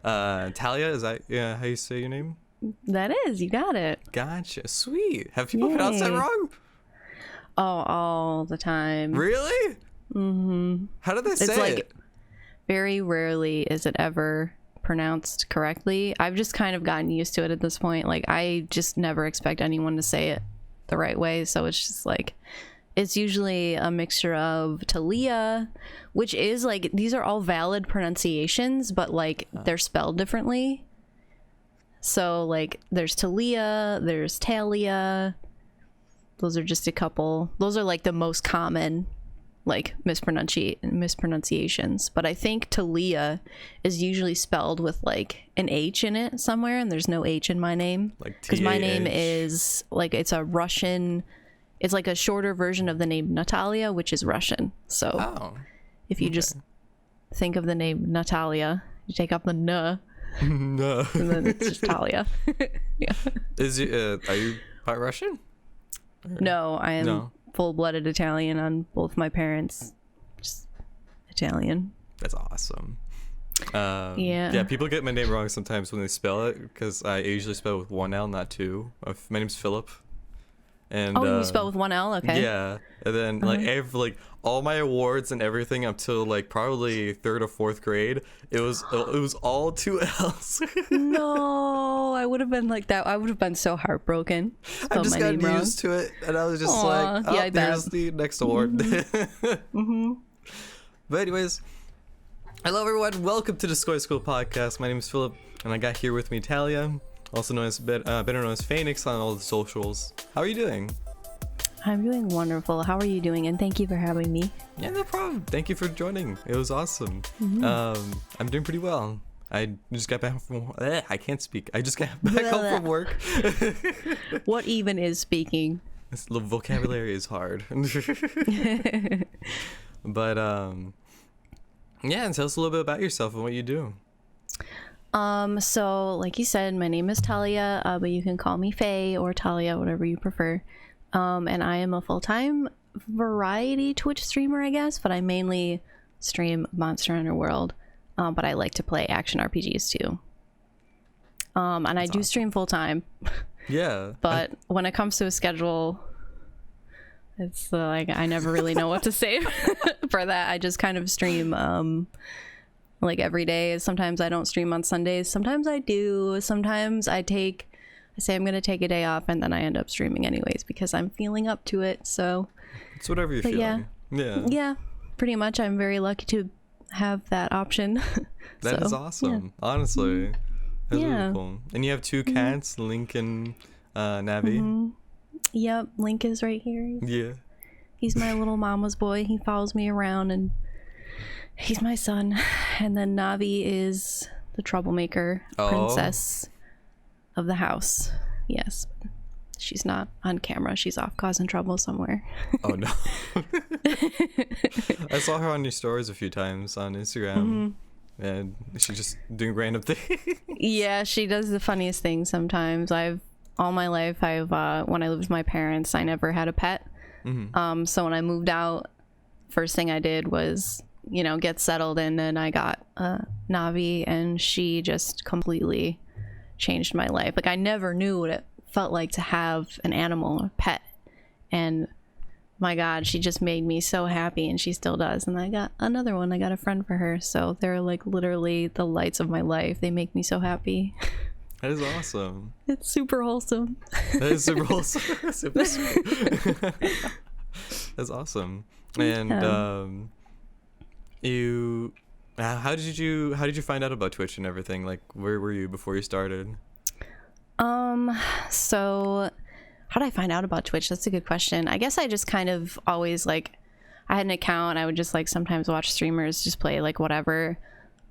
Talia, is that how you say your name? That is, you got it. Gotcha. Sweet. Have people pronounced that wrong? Oh, all the time. Really? Mm-hmm. How did they say it's like it? Very rarely is it ever pronounced correctly. I've just kind of gotten used to it at this point. Like, I just never expect anyone to say it the right way, so it's just like, it's usually a mixture of Talia, which is like, these are all valid pronunciations, but like they're spelled differently. So like there's Talia, there's Talia. Those are just a couple. Those are like the most common like mispronunciations. But I think Talia is usually spelled with like an H in it somewhere, and there's no H in my name. Like because my name is like, it's a Russian, it's like a shorter version of the name Natalia, which is Russian. So if you just think of the name Natalia, you take out the N. No. And then it's just Talia. Yeah. Are you part Russian? No, I am full-blooded Italian on both my parents. Just Italian. That's awesome. Yeah. Yeah, people get my name wrong sometimes when they spell it, because I usually spell with one L, not two. My name's Philip. And you spell with one L? Okay. Yeah. And then like all my awards and everything up till like probably 3rd or 4th grade, it was all 2 L's. No, I would have been like that. I would have been so heartbroken. I just got used to it, and I was just like, oh, there's the next award. Mm-hmm. But anyways, hello everyone. Welcome to the SkojSkull podcast. My name is Philip, and I got here with me Talia, also known as better known as Fayenix on all the socials. How are you doing? I'm doing wonderful. How are you doing? And thank you for having me. Yeah, no problem. Thank you for joining. It was awesome. Mm-hmm. I'm doing pretty well. I just got back from I can't speak. I just got back home from work. What even is speaking? This vocabulary is hard. But yeah, and tell us a little bit about yourself and what you do. So like you said, my name is Talia, but you can call me Faye or Talia, whatever you prefer. And I am a full-time variety Twitch streamer, I guess, but I mainly stream Monster Hunter World. But I like to play action RPGs too. And I do stream full-time. Yeah. But when it comes to a schedule, it's like, I never really know what to say for that. I just kind of stream like every day. Sometimes I don't stream on Sundays. Sometimes I do. Sometimes I say I'm going to take a day off, and then I end up streaming anyways because I'm feeling up to it. So it's whatever you're feeling. Yeah, pretty much. I'm very lucky to have that option. That is awesome. Yeah. Honestly, that's really cool. And you have 2 cats, Link and Navi. Yep, Link is right here. He's my little mama's boy. He follows me around, and he's my son. And then Navi is the troublemaker princess of the house. Yes, she's not on camera. She's off causing trouble somewhere. Oh no. I saw her on your stories a few times on Instagram, and she's just doing random things. Yeah, she does the funniest things sometimes. All my life, when I lived with my parents, I never had a pet. So when I moved out, first thing I did was, get settled in, and I got Navi, and she just completely changed my life. Like, I never knew what it felt like to have an animal, a pet, and my God, she just made me so happy, and she still does. And I got another one. I got a friend for her, so they're like literally the lights of my life. They make me so happy. That is awesome. It's super wholesome. That is super wholesome. Super sweet. That's awesome. And how did you find out about Twitch and everything? Like, where were you before you started? So how did I find out about Twitch? That's a good question. I guess I just kind of always I had an account. I would just sometimes watch streamers just play whatever.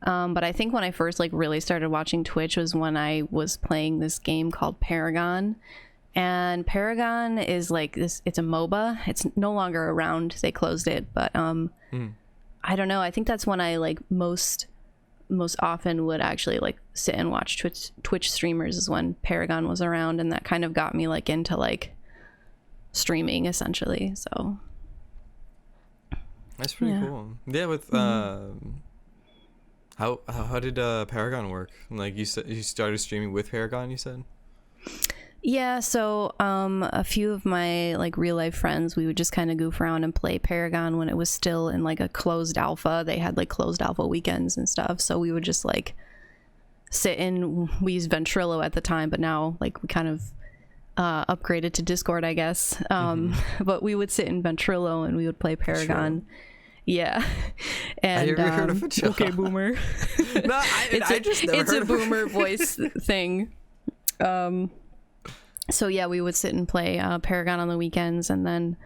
But I think when I first really started watching Twitch was when I was playing this game called Paragon. And Paragon is this, it's a MOBA. It's no longer around. They closed it, but I don't know. I think that's when I most often would actually sit and watch Twitch streamers, is when Paragon was around, and that kind of got me into streaming essentially. So that's pretty cool. Yeah, with How did Paragon work? Like you said, you started streaming with Paragon. You said. Yeah, so a few of my like real life friends, we would just kind of goof around and play Paragon when it was still in like a closed alpha. They had like closed alpha weekends and stuff, so we would just like sit in. We used Ventrilo at the time, but now like we kind of upgraded to Discord, I guess. But we would sit in Ventrilo and we would play Paragon. Yeah, and I never heard of it. Okay, boomer. No, I just never it's heard a boomer voice thing. So yeah, we would sit and play Paragon on the weekends, and then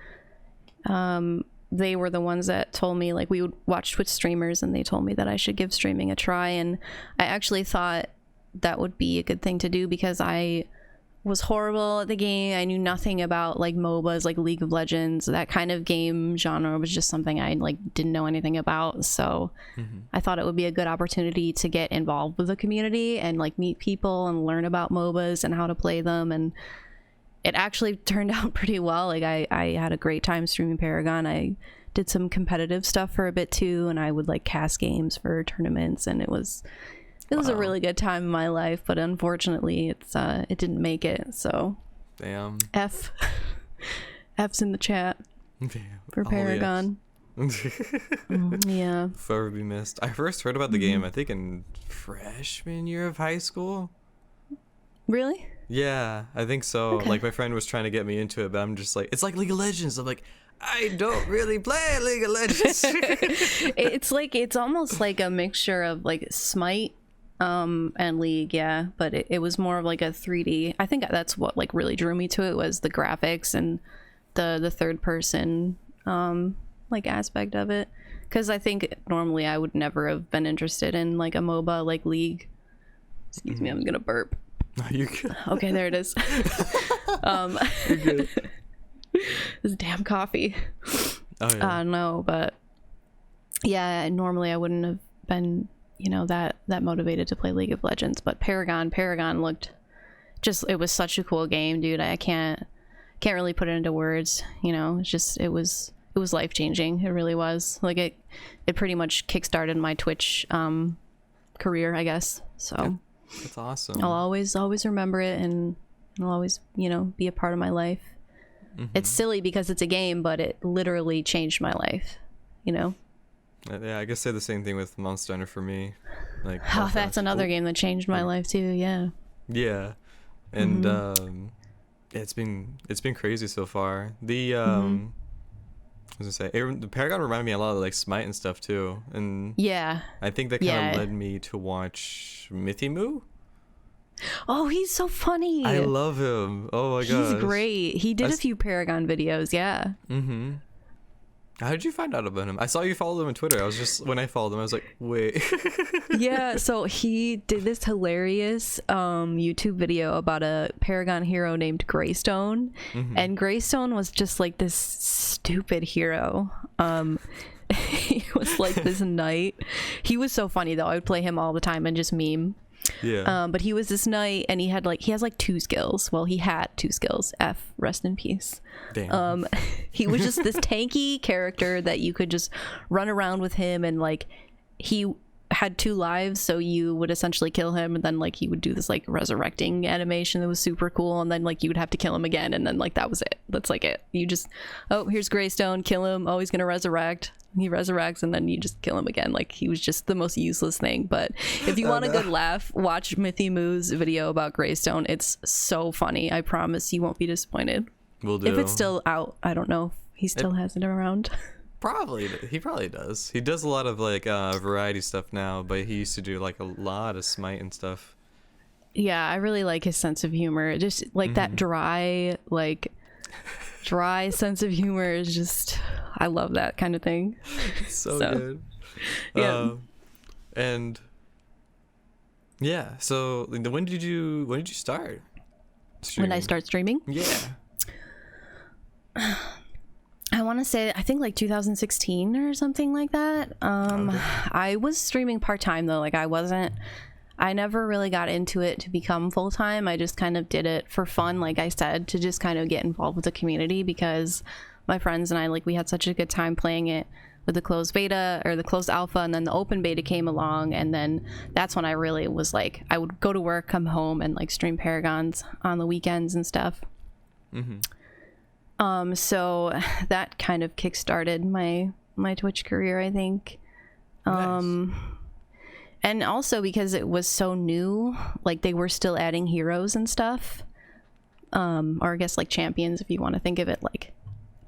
they were the ones that told me, like, we would watch Twitch streamers, and they told me that I should give streaming a try, and I actually thought that would be a good thing to do because I was horrible at the game. I knew nothing about like MOBAs, like League of Legends. That kind of game genre was just something I like didn't know anything about. So I thought it would be a good opportunity to get involved with the community and like meet people and learn about MOBAs and how to play them. And it actually turned out pretty well. Like I had a great time streaming Paragon. I did some competitive stuff for a bit too, and I would like cast games for tournaments, and it was a really good time in my life, but unfortunately it didn't make it. So damn. F's in the chat. Damn. For Paragon. Yeah. Forever be missed. I first heard about the game I think in freshman year of high school. Really? Yeah, I think so. Okay. Like my friend was trying to get me into it, but I'm just like, it's like League of Legends. I'm like, I don't really play League of Legends. it's almost like a mixture of like Smite and League, yeah, but it was more of like a 3D. I think that's what like really drew me to it, was the graphics and the third person like aspect of it, because I think normally I would never have been interested in like a MOBA like League. Excuse me, I'm gonna burp. No, you're good. Okay, there it is. You're good. This damn coffee. Oh yeah. No, but yeah, normally I wouldn't have been, you know, that motivated to play League of Legends. But Paragon looked just, it was such a cool game, dude. I can't really put it into words, you know. It's just it was life-changing. It really was. Like it pretty much kickstarted my Twitch career, I guess. So that's awesome. I'll always remember it, and it'll always, you know, be a part of my life. It's silly because it's a game, but it literally changed my life, you know. Yeah, I guess say the same thing with Monster Hunter for me. Like, oh, that's another game that changed my life too. Yeah. Yeah, and it's been crazy so far. The I was gonna say, the Paragon reminded me a lot of like Smite and stuff too, and yeah, I think that kind of led me to watch Mythimu. Oh, he's so funny. I love him. Oh my god, he's great. He did a few Paragon videos. Yeah. How did you find out about him? I saw you follow him on Twitter. I was just, when I followed him, I was like, wait. Yeah, so he did this hilarious YouTube video about a Paragon hero named Greystone. And Greystone was just like this stupid hero. He was like this knight. He was so funny though. I would play him all the time and just meme. Yeah. But he was this knight, and he has like 2 skills. Well, he had 2 skills. F, rest in peace. Damn. He was just this tanky character that you could just run around with him, and like he had 2 lives, so you would essentially kill him, and then like he would do this like resurrecting animation that was super cool, and then like you would have to kill him again, and then like that was it. That's like it. You just, oh, here's Greystone, kill him. Oh, he's gonna resurrect. He resurrects, and then you just kill him again. Like he was just the most useless thing. But if you want a good laugh, watch Mythimu's video about Greystone. It's so funny. I promise you won't be disappointed. Will do. If it's still out, I don't know if he still has it around. He probably does. He does a lot of like variety stuff now, but he used to do like a lot of Smite and stuff. Yeah, I really like his sense of humor. Just like that dry sense of humor is just, I love that kind of thing. So good. Yeah. And yeah, so when did you start streaming? When I start streaming? Yeah. I want to say, I think like 2016 or something like that. Okay. I was streaming part-time though. Like I never really got into it to become full-time. I just kind of did it for fun, like I said, to just kind of get involved with the community, because my friends and I, like, we had such a good time playing it. with the closed beta or the closed alpha, and then the open beta came along, and then that's when I really was like, I would go to work, come home, and like stream Paragons on the weekends and stuff. So that kind of kickstarted my Twitch career, I think. Nice. And also because it was so new, like they were still adding heroes and stuff, or I guess like champions, if you want to think of it. Like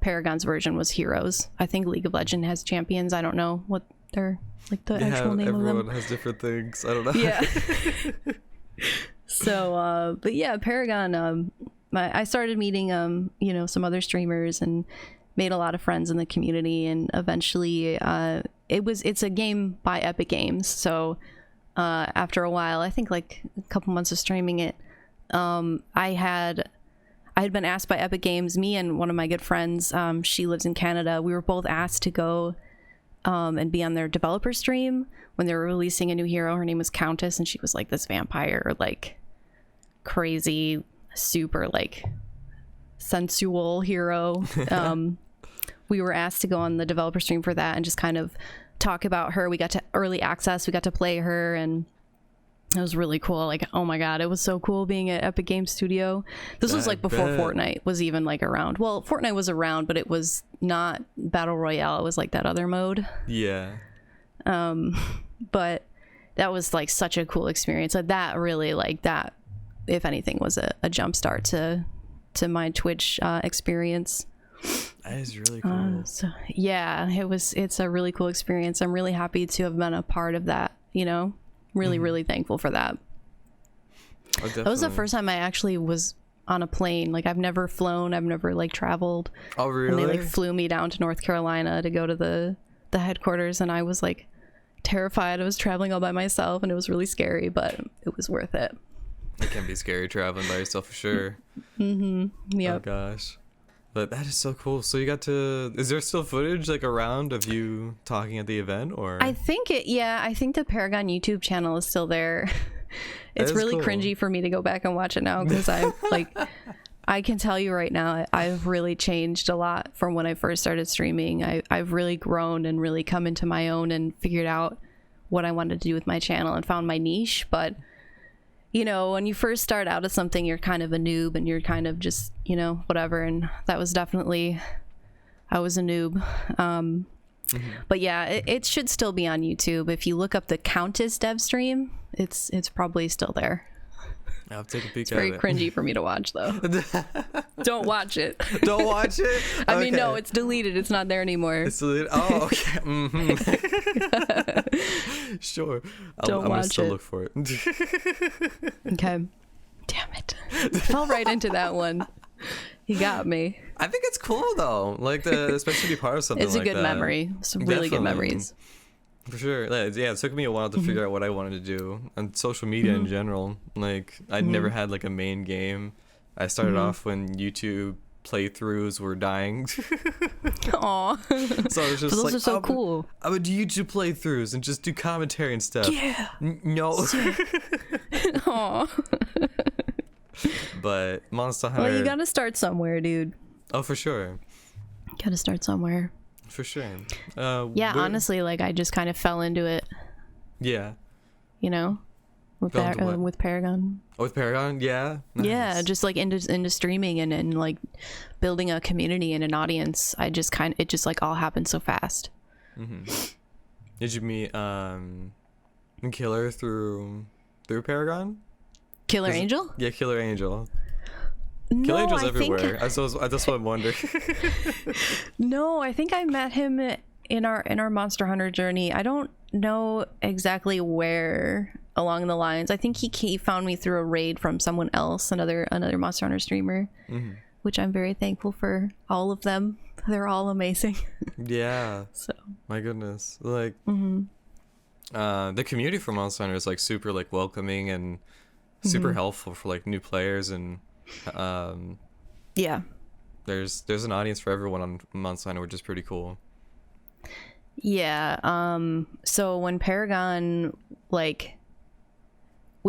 Paragon's version was heroes. I think League of Legends has champions. I don't know what they're like, the actual name of them. Everyone has different things. I don't know. Yeah. So but yeah, Paragon, I started meeting you know, some other streamers and made a lot of friends in the community, and eventually it's a game by Epic Games. So after a while, I think like a couple months of streaming it, I had been asked by Epic Games, me and one of my good friends, she lives in Canada, we were both asked to go and be on their developer stream when they were releasing a new hero. Her name was Countess, and she was like this vampire, like crazy, super like sensual hero. We were asked to go on the developer stream for that and just kind of talk about her. We got to early access, we got to play her, and it was really cool. Like, oh my god, it was so cool being at Epic Games Studio. This was like before Fortnite was even like around. Well, Fortnite was around, but it was not Battle Royale. It was like that other mode. Yeah. But that was like such a cool experience. Like that really, like that, if anything, was a jump start to my Twitch experience. That is really cool. So yeah, it's a really cool experience. I'm really happy to have been a part of that, you know, really thankful for that. Oh, that was the first time I actually was on a plane. Like I've never flown, I've never like traveled. Oh really? And they like flew me down to North Carolina to go to the headquarters, and I was like terrified. I was traveling all by myself, and it was really scary, but it was worth it. It can be scary traveling by yourself for sure. Yep. Oh gosh. But that is so cool. So you got to, is there still footage like around of you talking at the event, or? I think I think the Paragon YouTube channel is still there. It's really cool. cringy for me to go back and watch it now, because I'm like, I can tell you right now, I've really changed a lot from when I first started streaming. I've really grown and really come into my own and figured out what I wanted to do with my channel and found my niche. But you know, when you first start out as something, you're kind of a noob and you're kind of just, you know, whatever. And that was definitely, I was a noob. But yeah, it should still be on YouTube. If you look up the Countess dev stream, it's probably still there. I'll take a peek It's very cringy for me to watch, though. Don't watch it. Don't watch it? I mean, no, it's deleted. It's not there anymore. It's deleted? Oh, okay. Sure. I'm going to still look for it. Okay. Damn it. I fell right into that one. You got me. I think it's cool, though. Like, especially to be part of something like that. It's a good memory. Some really good memories. For sure. Yeah, it took me a while to figure out what I wanted to do. And social media in general. Like, I'd never had, like, a main game. I started off when YouTube playthroughs were dying. Aw. So I was just those like, are so cool. I would do YouTube playthroughs and just do commentary and stuff. Yeah. No. Aw. But Monster Hunter. Well, you gotta start somewhere, dude. Oh, for sure. Gotta start somewhere. For sure. Yeah, honestly, like I just kind of fell into it. Yeah. You know, with with Paragon. Oh, with Paragon, yeah. Nice. Yeah, just like into streaming and like building a community and an audience. It just like all happened so fast. Did you meet Killer through Paragon? Killer Angel? Yeah, Killer Angel. No, Killer Angel's I everywhere. That's what I'm wondering. No, I think I met him in our Monster Hunter journey. I don't know exactly where along the lines. I think he found me through a raid from someone else, another Monster Hunter streamer, which I'm very thankful for. All of them, they're all amazing. Yeah. So my goodness, like the community for Monster Hunter is like super like welcoming and super helpful for like new players, and yeah, there's an audience for everyone on Monster Hunter, which is pretty cool. Yeah. So when Paragon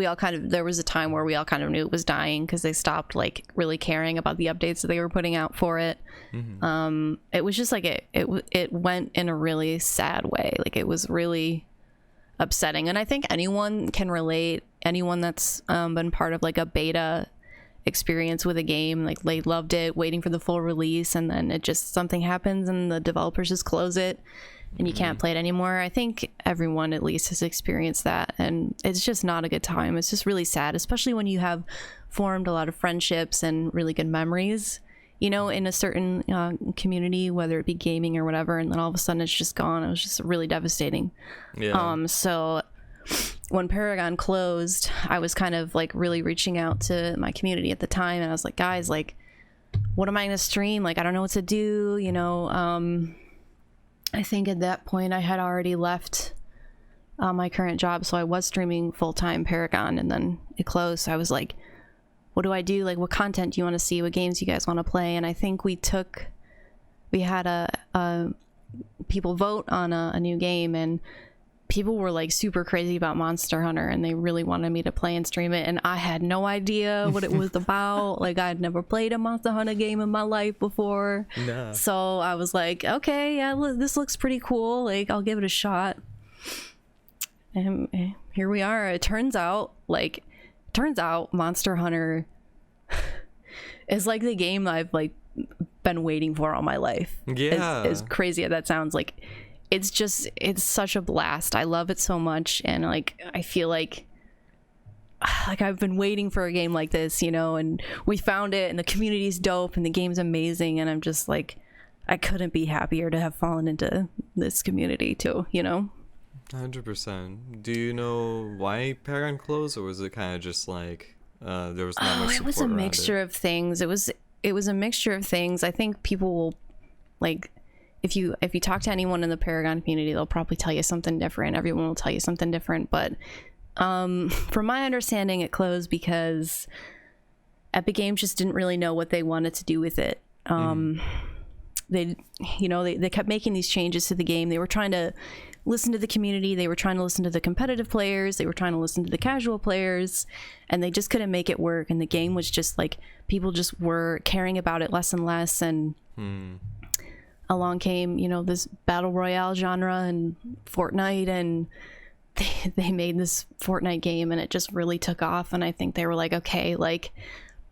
there was a time where we all kind of knew it was dying because they stopped like really caring about the updates that they were putting out for it. It was just like it went in a really sad way. Like it was really upsetting, and I think anyone can relate. Anyone that's been part of like a beta experience with a game, like they loved it, waiting for the full release, and then it just something happens and the developers just close it and you can't play it anymore. I think everyone at least has experienced that, and it's just not a good time. It's just really sad, especially when you have formed a lot of friendships and really good memories, you know, in a certain community, whether it be gaming or whatever, and then all of a sudden it's just gone. It was just really devastating. So when Paragon closed, I was kind of like really reaching out to my community at the time, and I was like, guys, like, what am I gonna stream? Like, I don't know what to do, you know. I think at that point I had already left my current job, so I was streaming full-time Paragon, and then it closed. So I was like, what do I do? Like, what content do you want to see? What games you guys want to play? And I think we had a people vote on a new game, and people were like super crazy about Monster Hunter, and they really wanted me to play and stream it, and I had no idea what it was about. Like, I'd never played a Monster Hunter game in my life before. Nah. So I was like, okay, yeah, this looks pretty cool, like I'll give it a shot. And here we are. It turns out Monster Hunter is like the game I've like been waiting for all my life. Yeah, as crazy as that sounds, like it's such a blast. I love it so much, and like I feel like I've been waiting for a game like this, you know, and we found it, and the community's dope, and the game's amazing, and I'm just like, I couldn't be happier to have fallen into this community too, you know. 100%. Do you know why Paragon closed, or was it kind of just like there was not much support? It was a mixture of things. It was a mixture of things. I think people will, like, if you talk to anyone in the Paragon community, they'll probably tell you something different. Everyone will tell you something different. But from my understanding, it closed because Epic Games just didn't really know what they wanted to do with it. They kept making these changes to the game. They were trying to listen to the community. They were trying to listen to the competitive players. They were trying to listen to the casual players, and they just couldn't make it work. And the game was just like, people just were caring about it less and less. And along came, you know, this battle royale genre and Fortnite, and they made this Fortnite game, and it just really took off. And I think they were like, okay, like,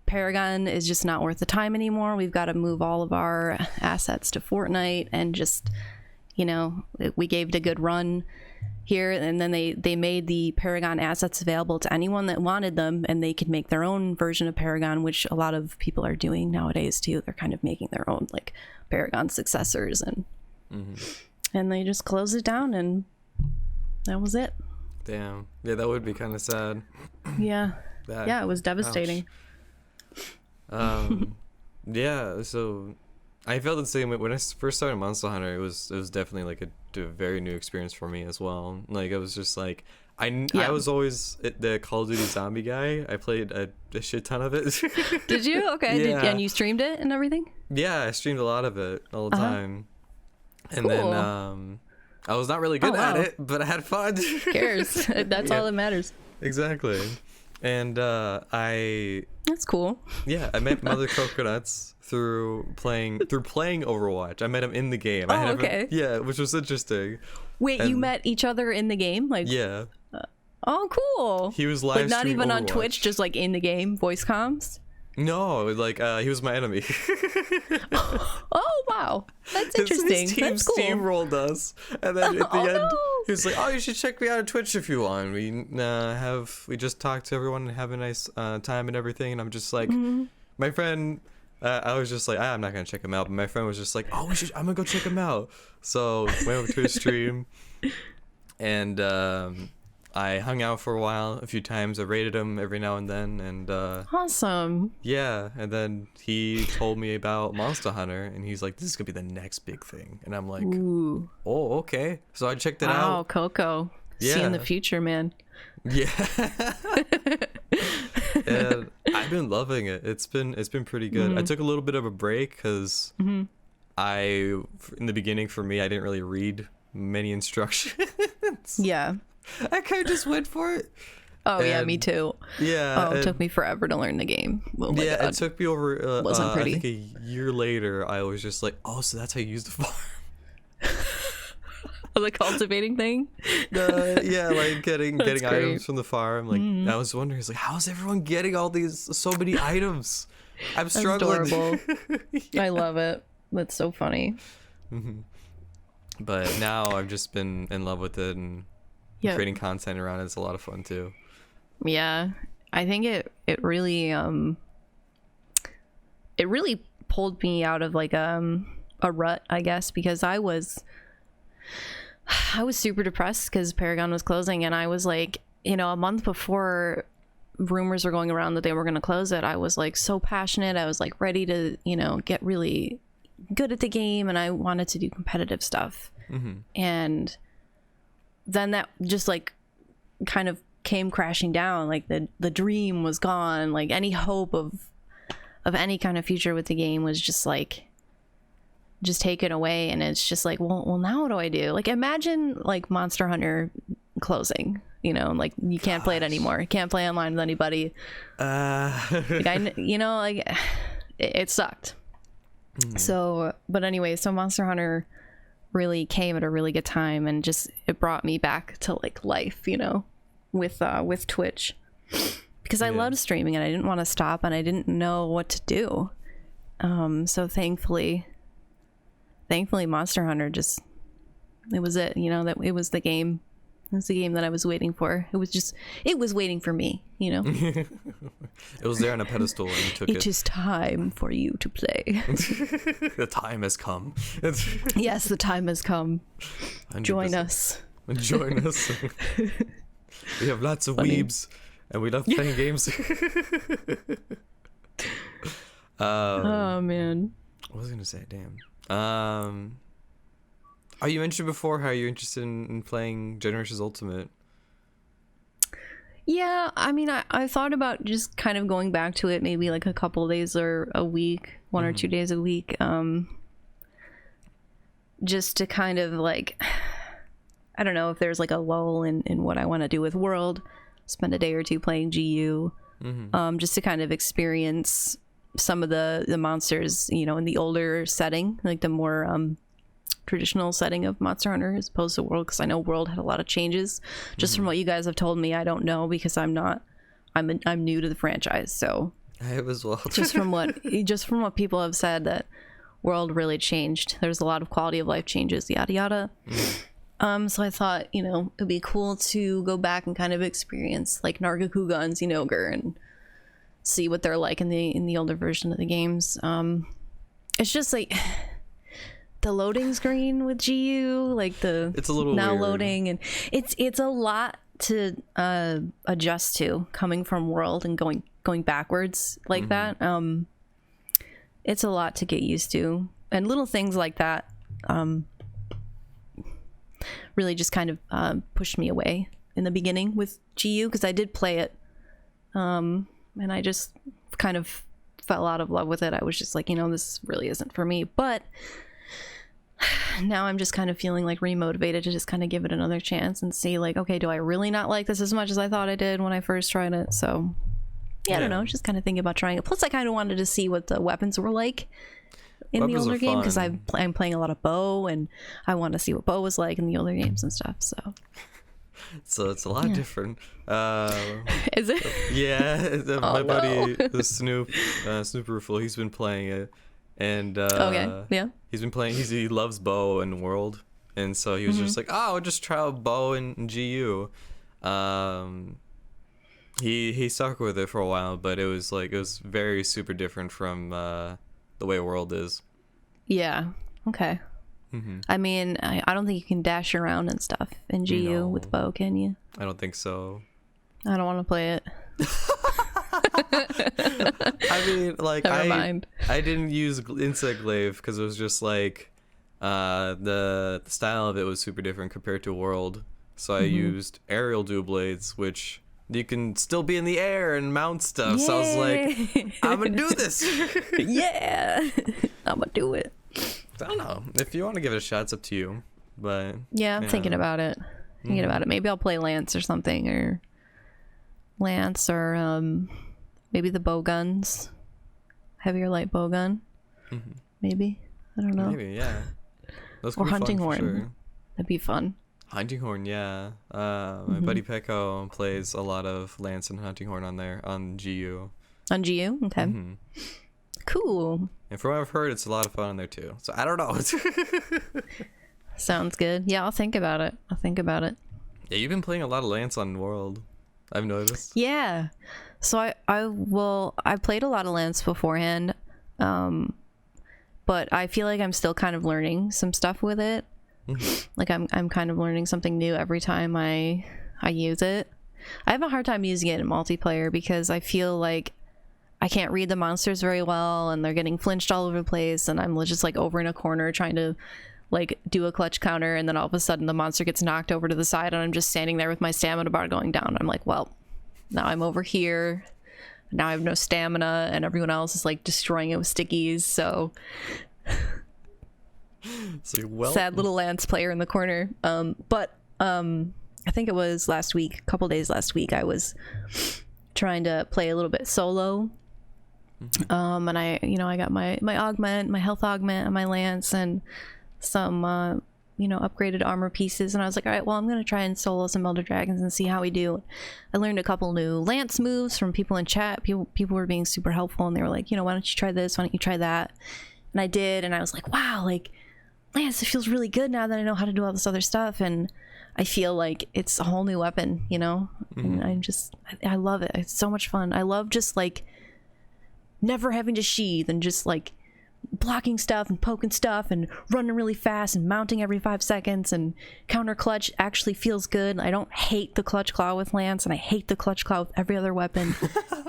Paragon is just not worth the time anymore. We've got to move all of our assets to Fortnite, and just, you know, we gave it a good run here. And then they made the Paragon assets available to anyone that wanted them, and they could make their own version of Paragon, which a lot of people are doing nowadays too. They're kind of making their own like Paragon successors, and they just closed it down, and that was it. Damn. Yeah, that would be kind of sad. Yeah. Yeah, it was devastating. Yeah, so I felt the same way when I first started Monster Hunter. It was definitely like a very new experience for me as well. Like, it was just like I was always the Call of Duty zombie guy. I played a shit ton of it. Did you? Okay. Yeah. And you streamed it and everything? Yeah, I streamed a lot of it all the time. And then I was not really good at it, but I had fun. Who cares? That's all that matters. Exactly. And that's cool. Yeah, I met Mother Coconuts through playing Overwatch. I met him in the game. Okay. Yeah, which was interesting. Wait, you met each other in the game? Like, yeah. Oh, cool. He was live like, not even Overwatch. On Twitch, just like in the game, voice comms? No, like he was my enemy. Oh, wow. That's interesting. His team That's cool. steamrolled us, and then at the end, he was like, "Oh, you should check me out on Twitch if you want." We just talked to everyone and have a nice time and everything. And I'm just like, my friend. I was just like, I'm not gonna check him out, but my friend was just like, "Oh, I'm gonna go check him out." So went over to his stream, and I hung out for a while, a few times. I raided him every now and then, and awesome. Yeah, and then he told me about Monster Hunter, and he's like, "This is gonna be the next big thing," and I'm like, "Ooh. Oh, okay." So I checked it out. Wow, Coco, seeing the future, man. Yeah. And I've been loving it. It's been pretty good. I took a little bit of a break because in the beginning, for me, I didn't really read many instructions. Yeah. I kind of just went for it. Oh, yeah, me too. Yeah. Oh, it took me forever to learn the game. Oh my God. It took me over, wasn't pretty. I think a year later, I was just like, oh, so that's how you use the farm. The cultivating thing? Yeah, like getting great. items from the farm. Like, I was wondering, it's like, how's everyone getting all these, so many items? I'm struggling. Adorable. Yeah. I love it. That's so funny. But now I've just been in love with it, and creating content around it is a lot of fun too. Yeah, I think it really pulled me out of like a rut, I guess, because I was super depressed because Paragon was closing, and I was like, a month before rumors were going around that they were going to close it, I was like so passionate. I was like ready to, get really good at the game, and I wanted to do competitive stuff. And then that just like kind of came crashing down. Like the dream was gone. Like any hope of any kind of future with the game was just taken away. And it's just like, well, now what do I do? Like imagine like Monster Hunter closing, like you can't play it anymore. You can't play online with anybody. It sucked. So, but anyway, so Monster Hunter really came at a really good time, and just it brought me back to like life, with Twitch, because I loved streaming and I didn't want to stop, and I didn't know what to do. So thankfully Monster Hunter it was it, that it was the game. It was the game that I was waiting for. It was waiting for me, It was there on a pedestal, and you took it. It is time for you to play. The time has come. Yes, the time has come. 100%. Join us. Join us. We have lots of weebs, and we love playing games. Oh, man. What was I going to say? Damn. Oh, you mentioned before how you're interested in playing Generations Ultimate. Yeah, I mean, I thought about just kind of going back to it maybe like a couple days or a week, 1 or 2 days a week, just to kind of like, I don't know if there's like a lull in what I want to do with World, spend a day or two playing GU, just to kind of experience some of the monsters, in the older setting, like the more traditional setting of Monster Hunter as opposed to World, because I know World had a lot of changes. Just from what you guys have told me, I don't know, because I'm new to the franchise. So I have as well. just from what people have said, that World really changed. There's a lot of quality of life changes, yada yada. So I thought, it'd be cool to go back and kind of experience like Nargacuga and Zinogre and see what they're like in the older version of the games. It's just like the loading screen with GU, like it's a little now weird. Loading, and it's a lot to adjust to coming from World and going backwards like that. It's a lot to get used to, and little things like that really just kind of pushed me away in the beginning with GU, because I did play it, and I just kind of fell out of love with it. I was just like, this really isn't for me. But now I'm just kind of feeling like remotivated to just kind of give it another chance and see like, okay, do I really not like this as much as I thought I did when I first tried it? So I don't know, just kind of thinking about trying it. Plus I kind of wanted to see what the weapons were like in the older game, because I'm playing a lot of bow, and I want to see what bow was like in the older games and stuff. So it's a lot different. Is it? Yeah, my buddy the Snoop Ruffalo, he's been playing it, and he's been playing. He loves bow and World, and so he was just like, oh, I'll just try out bow and GU. He stuck with it for a while, but it was very super different from the way World is. Yeah. Okay. I mean, I don't think you can dash around and stuff in GU with bow, can you? I don't think so. I don't want to play it. I mean, like, Never mind. I didn't use Insect Glaive because it was just like the style of it was super different compared to World. So I used aerial dual blades, which you can still be in the air and mount stuff. Yay. So I was like, I'm gonna do this. Yeah, I'm gonna do it. I don't know. If you want to give it a shot, it's up to you. But yeah, I'm thinking about it. Maybe I'll play Lance or something, or lance or maybe the bow guns, heavier light bow gun. Maybe, I don't know. Maybe, yeah. Those could Or be hunting fun for horn. sure. That'd be fun. Hunting horn, yeah. My buddy Pecco plays a lot of lance and hunting horn on there on GU. On GU? Okay. Cool. And from what I've heard, it's a lot of fun on there too. So I don't know. Sounds good. Yeah, I'll think about it. Yeah, you've been playing a lot of lance on World, I've noticed. Yeah. So I played a lot of lance beforehand, but I feel like I'm still kind of learning some stuff with it. Like I'm kind of learning something new every time I use it. I have a hard time using it in multiplayer because I feel like I can't read the monsters very well, and they're getting flinched all over the place, and I'm just like over in a corner trying to like do a clutch counter, and then all of a sudden the monster gets knocked over to the side, and I'm just standing there with my stamina bar going down. I'm like, well, now I'm over here. Now I have no stamina, and everyone else is like destroying it with stickies. So sad little lance player in the corner. But I think it was last week, a couple days last week, I was trying to play a little bit solo. And I got my augment, my health augment, and my lance, and some upgraded armor pieces, and I was like, all right, well, I'm gonna try and solo some Elder Dragons and see how we do. I learned a couple new lance moves from people in chat. People were being super helpful, and they were like, why don't you try this, why don't you try that? And I did, and I was like, wow, like lance, it feels really good now that I know how to do all this other stuff, and I feel like it's a whole new weapon, and I love it. It's so much fun. I love just like never having to sheath and just like blocking stuff and poking stuff and running really fast and mounting every 5 seconds, and counter clutch actually feels good. I don't hate the clutch claw with lance, and I hate the clutch claw with every other weapon.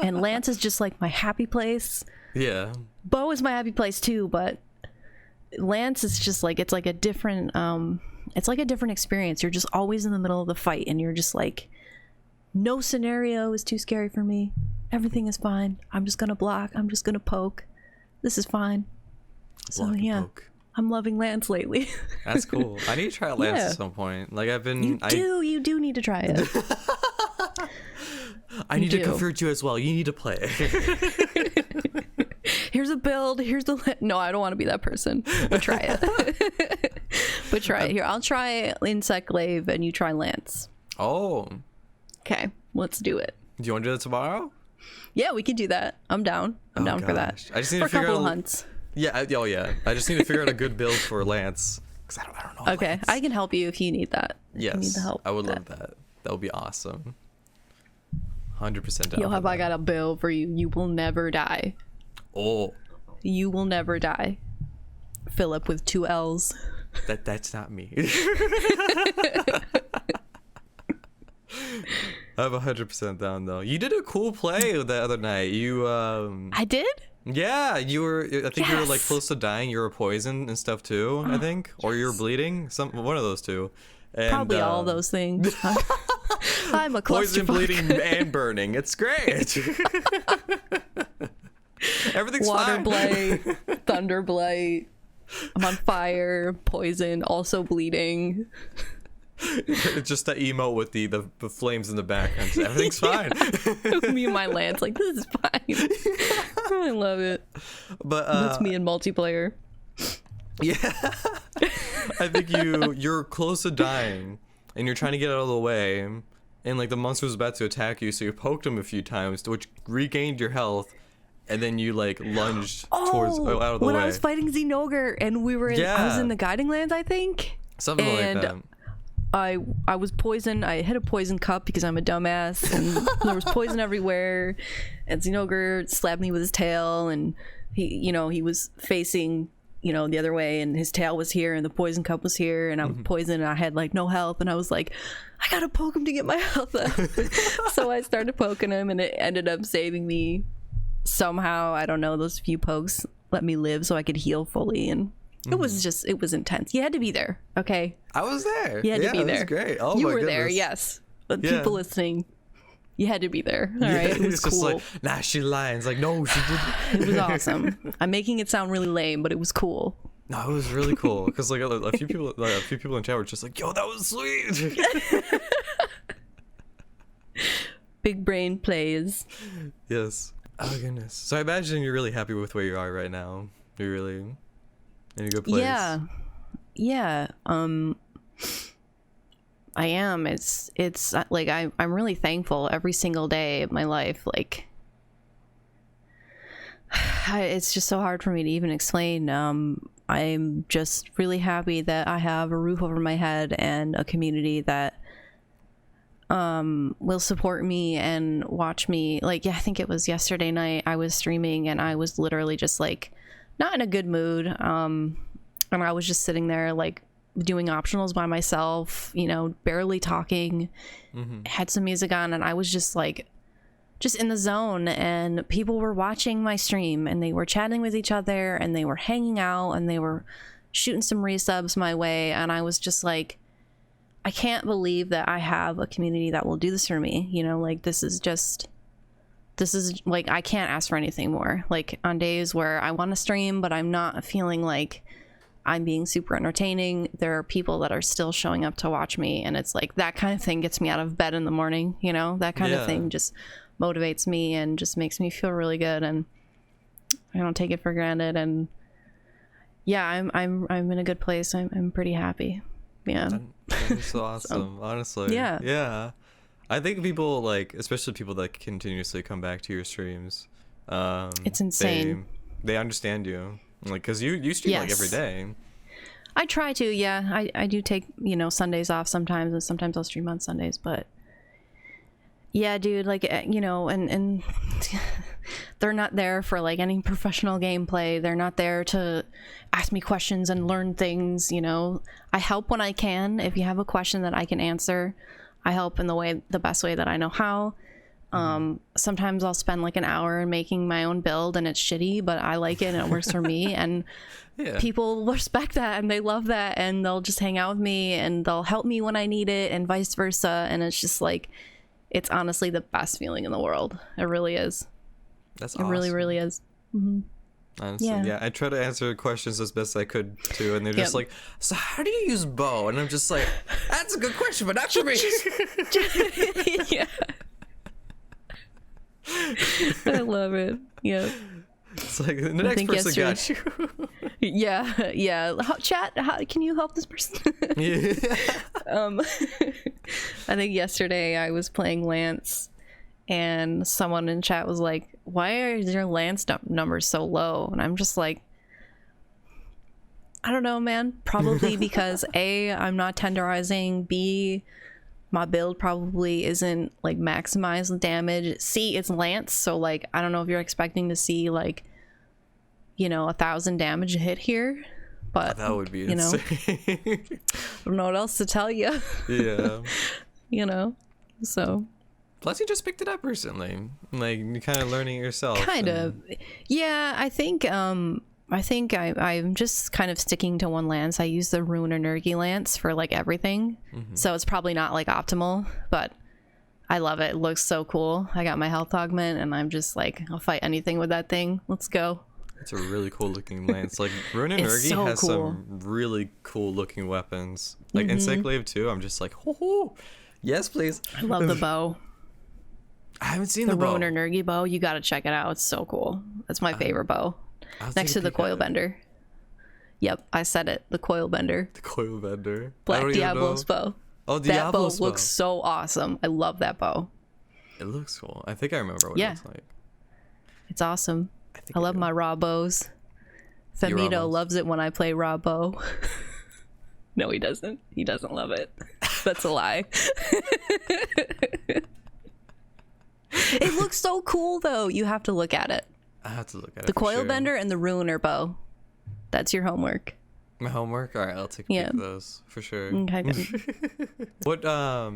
And lance is just like my happy place. Yeah. Bow is my happy place too, but lance is just like, it's like a different experience. You're just always in the middle of the fight, and you're just like, no scenario is too scary for me. Everything is fine. I'm just gonna block. I'm just gonna poke. This is fine. So yeah, I'm loving lance lately. That's cool. I need to try lance at some point. Like you do need to try it. I need to convert you as well. You need to play. Here's a build. Here's the no, I don't want to be that person. But try it. But try it. Here, I'll try insect glaive, and you try lance. Oh. Okay, let's do it. Do you want to do that tomorrow? Yeah, we could do that. I'm down. I'm down for that. I just need to figure out hunts. Yeah. Oh yeah. I just need to figure out a good build for lance, because I don't know. Okay, lance. I can help you if you need that. Yes, you need the help. I would love that. That would be awesome. 100% down. Yo, have I got a build for you? You will never die. Oh. You will never die. Philip with 2 L's. That's not me. I'm 100% down though. You did a cool play the other night. I did? Yeah, I think you were like close to dying. You were poisoned and stuff too, I think. Or you were bleeding. One of those two. And, probably all those things. I'm a poison, bleeding, and burning. It's great. Everything's Water fine. blight, thunder blight. I'm on fire, poison, also bleeding. It's just the emote with the flames in the background. So everything's fine. Me and my lance, like, this is fine. I love it. But that's me in multiplayer. Yeah. I think you're close to dying, and you're trying to get out of the way, and like the monster was about to attack you, so you poked him a few times, which regained your health. And then you like lunged towards out of the way. When I was fighting Xenogre, and I was in the Guiding Lands, I think. Something like that. I was poisoned. I hit a poison cup because I'm a dumbass, and there was poison everywhere. And Xenogre slapped me with his tail, and he was facing the other way, and his tail was here, and the poison cup was here, and I was poisoned, and I had like no health, and I was like, I gotta poke him to get my health up. So I started poking him, and it ended up saving me. Somehow, I don't know, those few pokes let me live so I could heal fully, and it was intense. You had to be there, okay? I was there. You had to be there. It was great. Oh, you my were goodness. there, yes. But people listening, you had to be there. All right, it was just cool. like, nah, she lying. It's like, no, she didn't. It was awesome. I'm making it sound really lame, but it was cool. No, it was really cool because like a few people in chat were just like, yo, that was sweet. big brain plays. Yes. Oh goodness. So I imagine you're really happy with where you are right now. You're really in a good place. Yeah. I am. It's like I'm really thankful every single day of my life. Like, it's just so hard for me to even explain. I'm just really happy that I have a roof over my head and a community that will support me and watch me. Like, yeah, I think it was yesterday night I was streaming and I was literally just like not in a good mood. And I was just sitting there like doing optionals by myself, you know, barely talking, had some music on, and I was just like in the zone, and people were watching my stream and they were chatting with each other and they were hanging out and they were shooting some resubs my way, and I was just like, I can't believe that I have a community that will do this for me, you know, like this is like, I can't ask for anything more. Like on days where I want to stream but I'm not feeling like I'm being super entertaining, there are people that are still showing up to watch me, and it's like that kind of thing gets me out of bed in the morning, you know, that kind of thing just motivates me and just makes me feel really good, and I don't take it for granted. And yeah, I'm in a good place. I'm pretty happy. Yeah. That's so awesome. Honestly. Yeah. I think people, like, especially people that continuously come back to your streams, it's insane. They understand you. Like, because you stream like every day. I try to, yeah. I do take, you know, Sundays off sometimes, and sometimes I'll stream on Sundays, but yeah, dude, like, you know, and they're not there for like any professional gameplay. They're not there to ask me questions and learn things, you know. I help when I can. If you have a question that I can answer, I help in the best way that I know how. Sometimes I'll spend like an hour making my own build and it's shitty, but I like it and it works for me, and people respect that and they love that, and they'll just hang out with me and they'll help me when I need it, and vice versa. And it's just like, it's honestly the best feeling in the world. It really is. That's awesome. It really, really is. Honestly, yeah. I try to answer questions as best I could too, and they're just like, so how do you use bow? And I'm just like, that's a good question, but not for me. Yeah. I love it. Yeah. It's like the next person got you. Yeah. Chat, can you help this person? Yeah. I think yesterday I was playing Lance, and someone in chat was like, why are your Lance numbers so low? And I'm just like, I don't know, man. Probably because A, I'm not tenderizing. B, my build probably isn't like maximized damage. C, it's Lance, so like I don't know if you're expecting to see like, you know, 1,000 damage hit here, but that would be insane. I don't know what else to tell you. Yeah. You know, so. Plus, you just picked it up recently. Like, you're kind of learning it yourself. Kind of. Yeah, I think I'm just kind of sticking to one lance. I use the Rune or Nergi lance for like everything. So it's probably not like optimal, but I love it. It looks so cool. I got my health augment and I'm just like, I'll fight anything with that thing. Let's go. It's a really cool looking lance. Like, Rune and Nergi has some really cool looking weapons. Like, Insect Glaive too. I'm just like, hoo-hoo. Yes, please. I love the bow. I haven't seen the bow. Rune or Nergi bow. You got to check it out. It's so cool. That's my favorite bow. Next to the coil bender. Yep, I said it. The coil bender. The coil bender. Black Diablo's bow. Oh, Diablo's bow looks so awesome. I love that bow. It looks cool. I think I remember what it looks like. It's awesome. I love my raw bows. Femito loves it when I play raw bow. No, he doesn't. He doesn't love it. That's a lie. It looks so cool, though. You have to look at it. I have to look at it. The coil bender and the ruiner bow. That's your homework. My homework? All right, I'll take a peek of those for sure. Okay, What got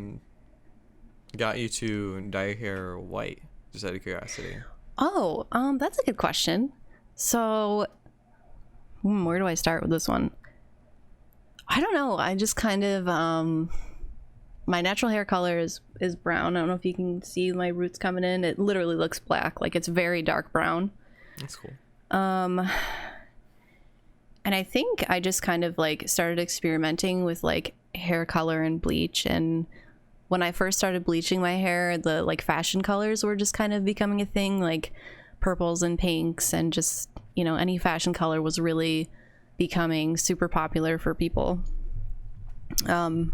you to dye your hair white? Just out of curiosity. Oh, that's a good question. So, where do I start with this one? I don't know. I just kind of my natural hair color is brown. I don't know if you can see my roots coming in. It literally looks black. Like, it's very dark brown. That's cool. And I think I just kind of like started experimenting with like hair color and bleach and when I first started bleaching my hair, the like fashion colors were just kind of becoming a thing, like purples and pinks, and just, you know, any fashion color was really becoming super popular for people. And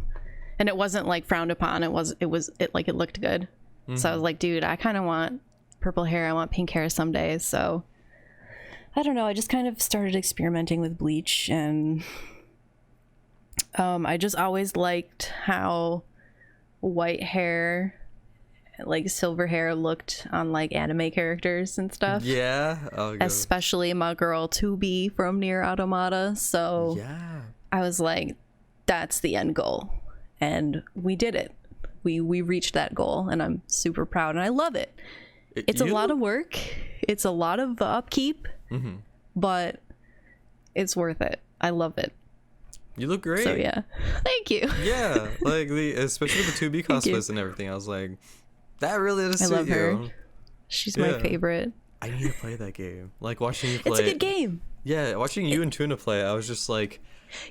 it wasn't like frowned upon. It looked good. So I was like, dude, I kind of want purple hair. I want pink hair someday. So I don't know. I just kind of started experimenting with bleach, and I just always liked how white hair, like silver hair, looked on like anime characters and stuff. Yeah. Especially my girl 2B from Nier Automata. So yeah, I was like, that's the end goal. And we did it. We reached that goal, and I'm super proud, and I love it. It's a lot of work. It's a lot of upkeep, but it's worth it. I love it. You look great. So yeah, thank you. Yeah, like especially the 2B cosplays and everything. I was like, that really does suit you. I love her. She's my favorite. I need to play that game. Like watching you play. It's a good game. Yeah, watching you and Tuna play, I was just like.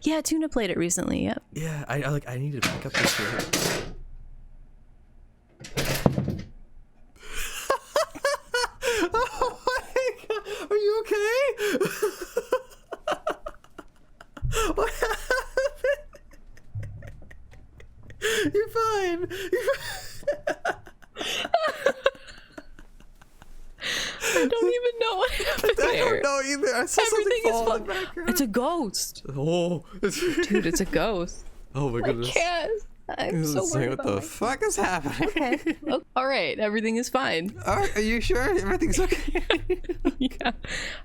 Yeah, Tuna played it recently. Yep. Yeah, I need to pick up this game. Oh my god, are you okay? What happened? You're fine. I don't even know what happened there. I don't know either. I saw Everything something fall is in the background. It's a ghost. Oh, dude, it's a ghost. Oh my goodness. I can't. I'm so worried what the fuck is happening? Okay. All right. Everything is fine. Are you sure everything's okay? Yeah.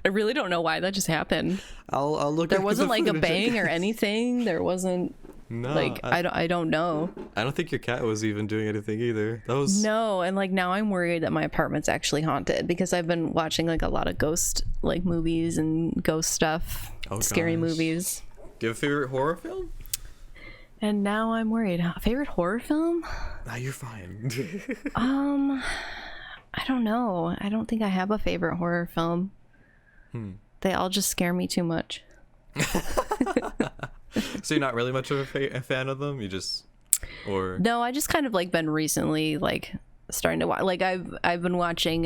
I really don't know why that just happened. I'll look. There wasn't like a bang or anything. There wasn't. No. Like I don't know. I don't think your cat was even doing anything either. That was no. And like now I'm worried that my apartment's actually haunted because I've been watching like a lot of ghost like movies and ghost stuff. Oh, scary movies. Do you have a favorite horror film? And now I'm worried. Favorite horror film? Nah, you're fine. I don't know. I don't think I have a favorite horror film. They all just scare me too much. So you're not really much of a fan of them? You just, or no? I just kind of like been recently like starting to watch. Like I've been watching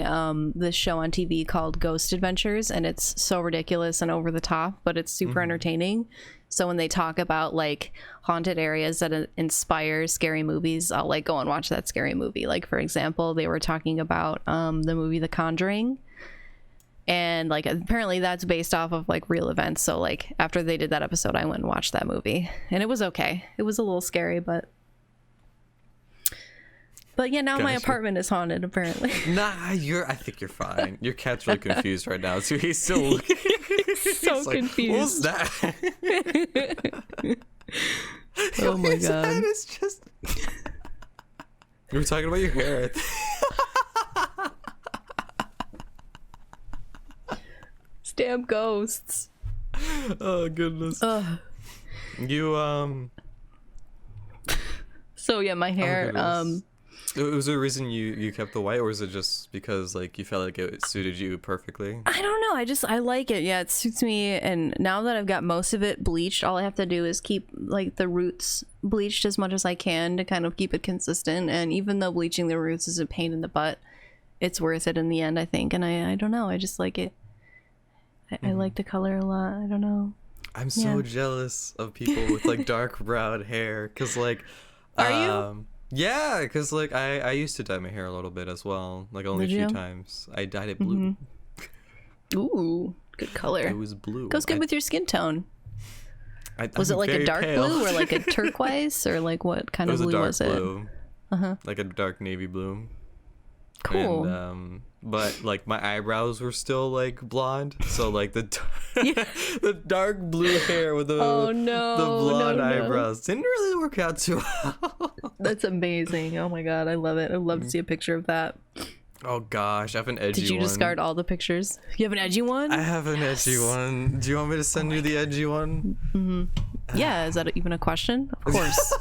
this show on TV called Ghost Adventures, and it's so ridiculous and over the top, but it's super entertaining. So when they talk about like haunted areas that inspire scary movies, I'll like go and watch that scary movie. Like for example, they were talking about the movie The Conjuring, and like apparently that's based off of like real events. So like after they did that episode, I went and watched that movie, and it was okay. It was a little scary, but yeah, now my apartment is haunted apparently. Nah, I think you're fine. Your cat's really confused right now, so he's still looking. So confused. Like, what's that? Oh my His god. head is just. We were talking about your hair. Damn ghosts. Oh goodness. You So yeah, my hair. Was there a reason you kept the white, or is it just because like you felt like it suited you perfectly? I don't know. I like it. Yeah, it suits me. And now that I've got most of it bleached, all I have to do is keep like the roots bleached as much as I can to kind of keep it consistent. And even though bleaching the roots is a pain in the butt, it's worth it in the end, I think. And I don't know. I just like it. I like the color a lot. I don't know. I'm so jealous of people with like dark brown hair, because like are you? Yeah, because like I used to dye my hair a little bit as well, like only a few times. I dyed it blue. Ooh, good color. It was blue. Goes good with your skin tone. Was it like a dark blue or like a turquoise, or like what kind of blue was it? Blue. Like a dark navy blue. Cool. And, but like my eyebrows were still like blonde, so like the the dark blue hair with the blonde eyebrows didn't really work out too well. That's amazing. Oh my god, I love it. I'd love to see a picture of that. Oh gosh, I have an edgy one. Did you discard all the pictures? You have an edgy one? I have an edgy one. Do you want me to send you the edgy one? Yeah, is that even a question? Of course.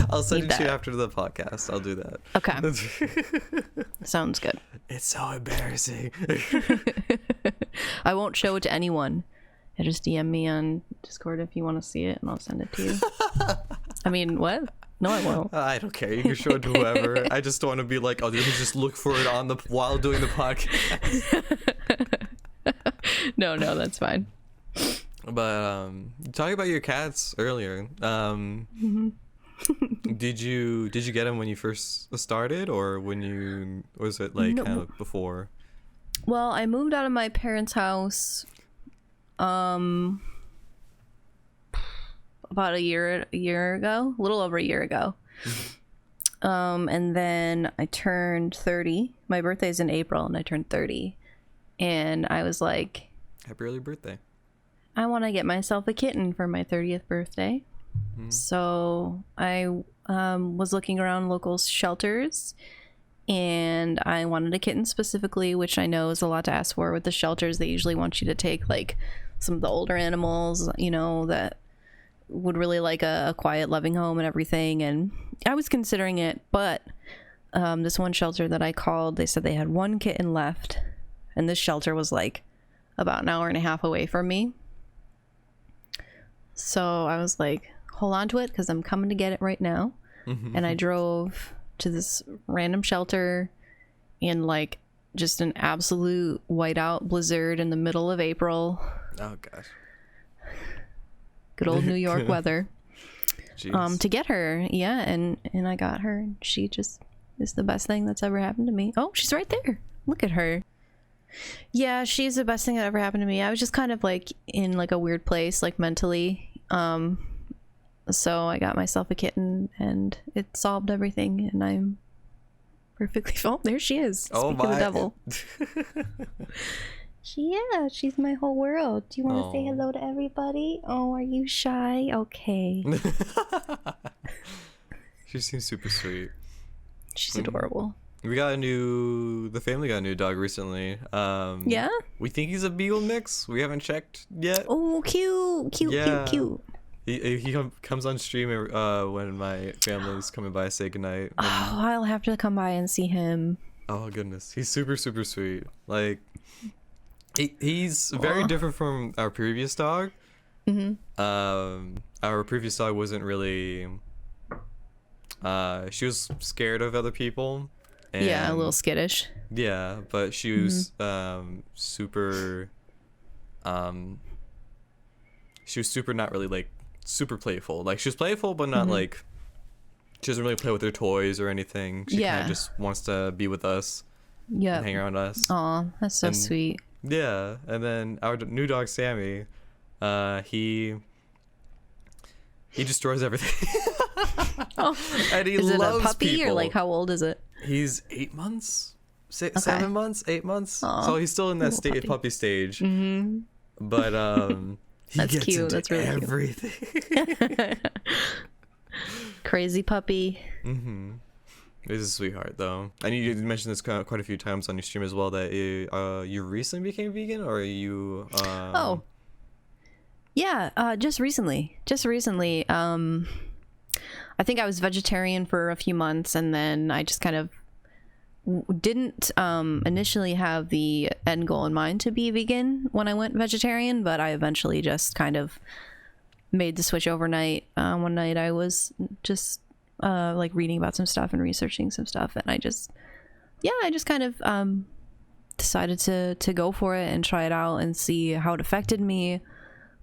I'll send it to you after the podcast. I'll do that. Okay. Sounds good. It's so embarrassing. I won't show it to anyone. Just DM me on Discord if you want to see it, and I'll send it to you. I mean, what? No, I won't. I don't care. You can show it to whoever. I just don't want to be like, oh, let me just look for it on the while doing the podcast. No, that's fine. But talking about your cats earlier, did you get them when you first started, or was it like kind of before? Well, I moved out of my parents' house about a year ago, a little over a year ago. And then I turned 30. My birthday's in April, and I turned 30. And I was like, happy early birthday. I want to get myself a kitten for my 30th birthday. So I was looking around local shelters, and I wanted a kitten specifically, which I know is a lot to ask for with the shelters. They usually want you to take like some of the older animals, you know, that would really like a quiet, loving home and everything. And I was considering it, but this one shelter that I called, they said they had one kitten left, and this shelter was like about an hour and a half away from me. So I was like, hold on to it, because I'm coming to get it right now. And I drove to this random shelter in like just an absolute whiteout blizzard in the middle of April. Oh gosh. Good old New York weather. Jeez. To get her. Yeah, and I got her, and she just is the best thing that's ever happened to me. Oh, she's right there. Look at her. Yeah, she's the best thing that ever happened to me. I was just kind of like in like a weird place, like mentally. So I got myself a kitten, and it solved everything, and I'm perfectly fine. There she is. Oh, Speak of the devil. Yeah, she's my whole world. Do you want to say hello to everybody? Oh, are you shy? Okay. She seems super sweet. She's adorable. The family got a new dog recently. Yeah? We think he's a beagle mix. We haven't checked yet. Oh, cute. Cute. He comes on stream when my family's coming by to say goodnight. Oh, I'll have to come by and see him. Oh, goodness. He's super, super sweet. Like, he's very different from our previous dog. Our previous dog wasn't really... she was scared of other people. And, yeah, a little skittish. Yeah, but she was super... she was super not really, like, super playful. Like, she was playful, but not, like... She doesn't really play with her toys or anything. She kind of just wants to be with us. Yeah. And hang around us. Aw, that's so sweet. Yeah, and then our new dog, Sammy, he destroys everything. And he is it loves a puppy people. or like how old is it? He's 8 months, 7 months, 8 months. Aww, so he's still in that puppy stage. But he that's gets cute. into That's really everything. Crazy puppy. He's a sweetheart, though. And you mentioned this quite a few times on your stream as well, that you recently became vegan, or you... Yeah, just recently. I think I was vegetarian for a few months, and then I just kind of didn't initially have the end goal in mind to be vegan when I went vegetarian, but I eventually just kind of made the switch overnight. One night I was just like reading about some stuff and researching some stuff, and I just kind of decided to go for it and try it out and see how it affected me.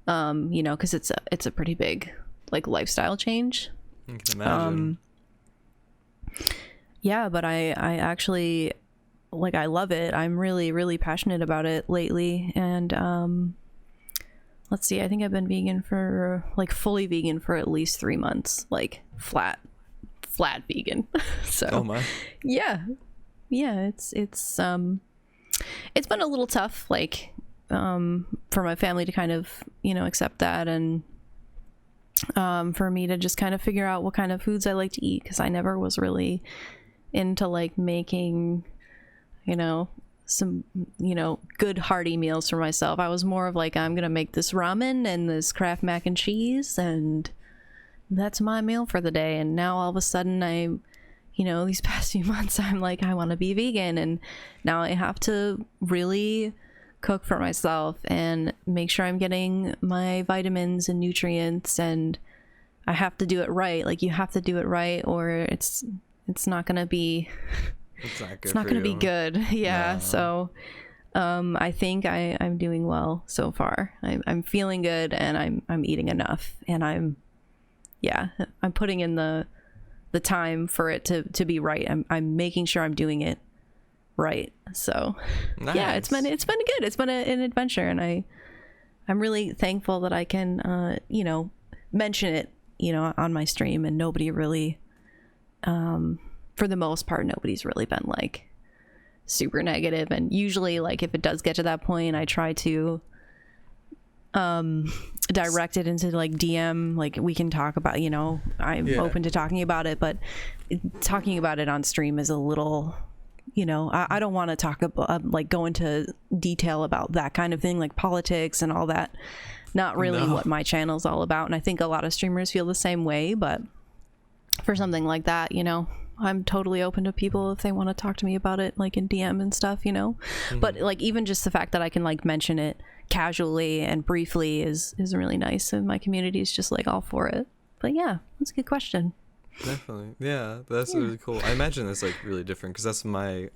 You know, because it's a pretty big like lifestyle change. I can imagine. Yeah, but I actually like, I love it. I'm really, really passionate about it lately. And let's see, I think I've been vegan for like fully vegan for at least 3 months, like flat vegan. So oh my. Yeah, it's been a little tough, like for my family to kind of, you know, accept that, and for me to just kind of figure out what kind of foods I like to eat, because I never was really into like making, you know, some, you know, good hearty meals for myself. I was more of like, I'm gonna make this ramen and this Kraft mac and cheese, and that's my meal for the day. And now all of a sudden you know, these past few months I'm like, I want to be vegan, and now I have to really cook for myself and make sure I'm getting my vitamins and nutrients, and I have to do it right. Like, you have to do it right, or it's not gonna be it's not gonna be good. Yeah. No. So I think I'm doing well so far. I'm feeling good, and I'm eating enough, and I'm putting in the time for it to be right. I'm making sure I'm doing it right. So nice. Yeah, it's been good. It's been an adventure, and I'm really thankful that I can mention it on my stream, and nobody really for the most part nobody's really been like super negative. And usually, like, if it does get to that point, I try to direct it into like DM, like, we can talk about, I'm open to talking about it, but talking about it on stream is a little, I don't want to talk about like go into detail about that kind of thing, like politics and all that. Not really what my channel's all about. And I think a lot of streamers feel the same way, but for something like that, I'm totally open to people if they want to talk to me about it, like in DM and stuff, but like, even just the fact that I can like mention it casually and briefly is really nice, and my community is just like all for it. But yeah, that's a good question. Definitely. Yeah, that's really cool. I imagine it's like really different, because that's my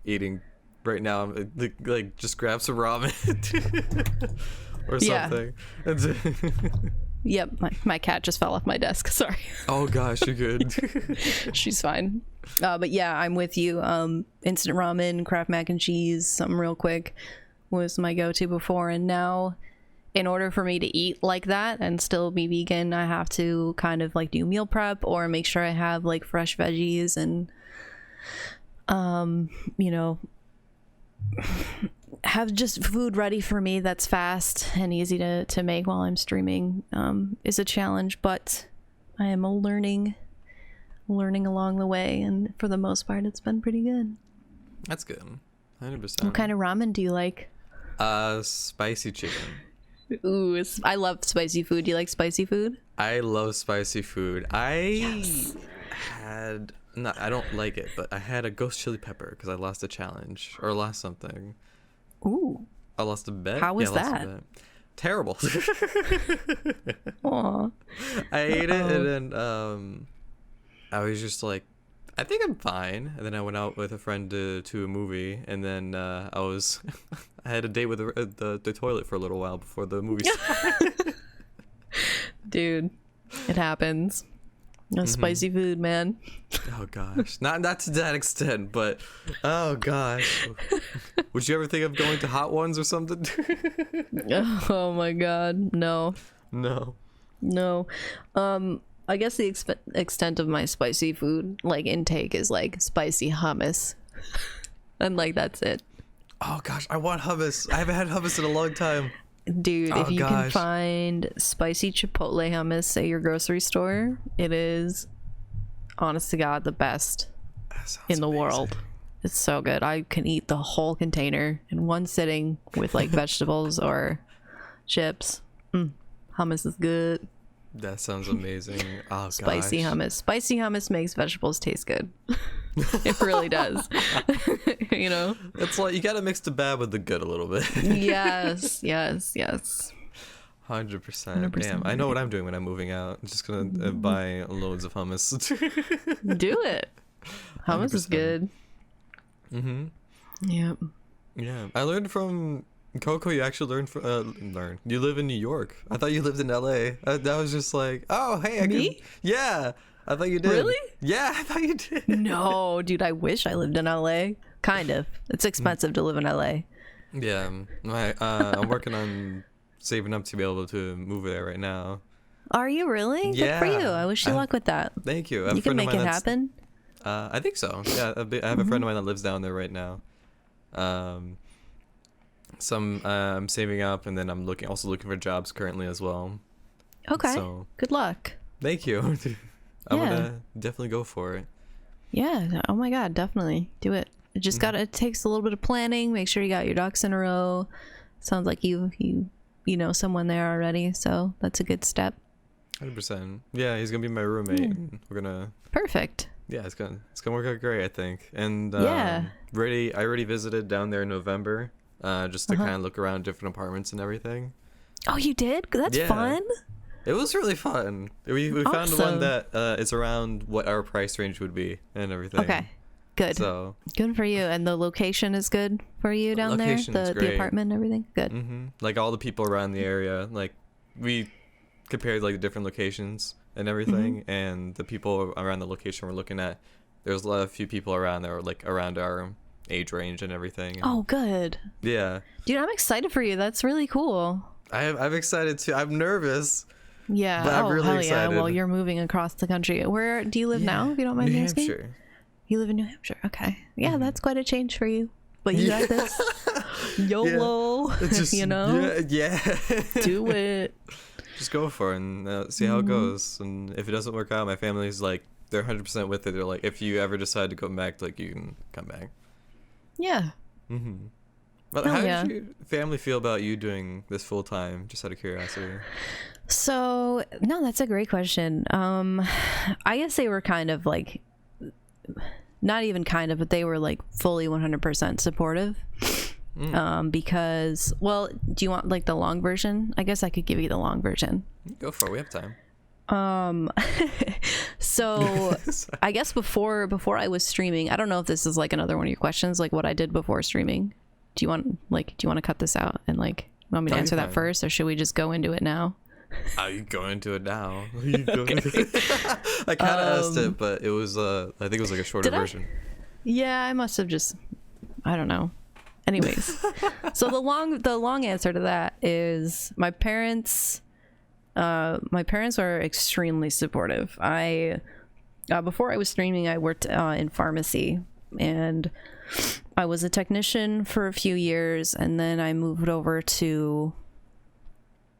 eating right now. I'm like just grab some ramen or something. Yep, my cat just fell off my desk. Sorry. Oh gosh, you're good. She's fine. But yeah, I'm with you. Instant ramen, Kraft mac and cheese, something real quick was my go-to before, and now in order for me to eat like that and still be vegan, I have to kind of like do meal prep or make sure I have like fresh veggies and have just food ready for me that's fast and easy to make while I'm streaming. Is a challenge, but I am learning along the way, and for the most part it's been pretty good. That's good. 100%. What kind of ramen do you like? Spicy chicken. Ooh, I love spicy food. Do you like spicy food? I love spicy food. I don't like it, but I had a ghost chili pepper because I lost a challenge or lost something. Ooh. I lost a bet. How was that? Terrible. Aww. I ate it, and then I was just like, I think I'm fine. And then I went out with a friend to a movie, and then I had a date with the toilet for a little while before the movie started. Dude, it happens. No spicy food, man. Oh gosh, not to that extent, but oh gosh. Would you ever think of going to Hot Ones or something? Oh my god, no. I guess the extent of my spicy food like intake is like spicy hummus, and like that's it. Oh gosh, I want hummus. I haven't had hummus in a long time. Dude, if you can find spicy chipotle hummus at your grocery store, it is, honest to God, the best in the world. It's so good. I can eat the whole container in one sitting with like vegetables or chips. Hummus is good. That sounds amazing. Oh, spicy hummus. Spicy hummus makes vegetables taste good. It really does. It's like you gotta mix the bad with the good a little bit. Yes. 100%. Damn, I know what I'm doing when I'm moving out. I'm just gonna buy loads of hummus. Do it. Hummus 100%. Is good. Yep. Yeah, I learned from Coco. You actually learn. You live in New York. I thought you lived in LA. That was just like, oh hey, Me? Yeah, I thought you did. Really? Yeah, I thought you did. No, dude, I wish I lived in LA. Kind of. It's expensive to live in LA. Yeah, I'm working on saving up to be able to move there right now. Are you really? Yeah. Good for you. I wish you luck with that. Thank you. You can make it happen. I think so. Yeah, I have a friend of mine that lives down there right now. I'm saving up, and then I'm also looking for jobs currently as well. Okay. So, good luck. Thank you. I'm gonna definitely go for it. Yeah. Oh my God, definitely do it. It takes a little bit of planning. Make sure you got your ducks in a row. Sounds like you know someone there already, so that's a good step. 100%. Yeah, he's gonna be my roommate. And we're gonna. Perfect. Yeah, it's gonna work out great, I think. And I yeah. already visited down there in November, just to kind of look around different apartments and everything. Oh, you did? That's fun. It was really fun. We found one that is around what our price range would be and everything. Okay, good. So good for you. And the location is good for you down there? The apartment and everything? Good. Mm-hmm. Like all the people around the area, like we compared like the different locations and everything, and the people around the location we're looking at, there's a few people around that were like around our age range and everything. Oh, good. Yeah. Dude, I'm excited for you. That's really cool. I'm excited too. I'm nervous. Yeah. But I'm really excited. Yeah. Well, you're moving across the country. Where do you live now, if you don't mind me asking? New Hampshire. You live in New Hampshire. Okay. Yeah, that's quite a change for you. But you got this. YOLO. Just, you know? Yeah. Do it. Just go for it and see how it goes. And if it doesn't work out, my family's like, they're 100% with it. They're like, if you ever decide to go back, like, you can come back. Yeah. Mm-hmm. But how did your family feel about you doing this full time, just out of curiosity? So, no, that's a great question. I guess they were kind of like, not even kind of, but they were like fully 100% supportive. Because, well, do you want like the long version? I guess I could give you the long version. Go for it. We have time. So I guess before I was streaming, I don't know if this is like another one of your questions, like what I did before streaming. Do you want to cut this out and like want me to answer that first, or should we just go into it now? You go into it now. I kind of asked it, but it was I think it was like a shorter version. Yeah, I must have just, I don't know. Anyways, so the long answer to that is my parents are extremely supportive. Before I was streaming, I worked in pharmacy, and I was a technician for a few years, and then I moved over to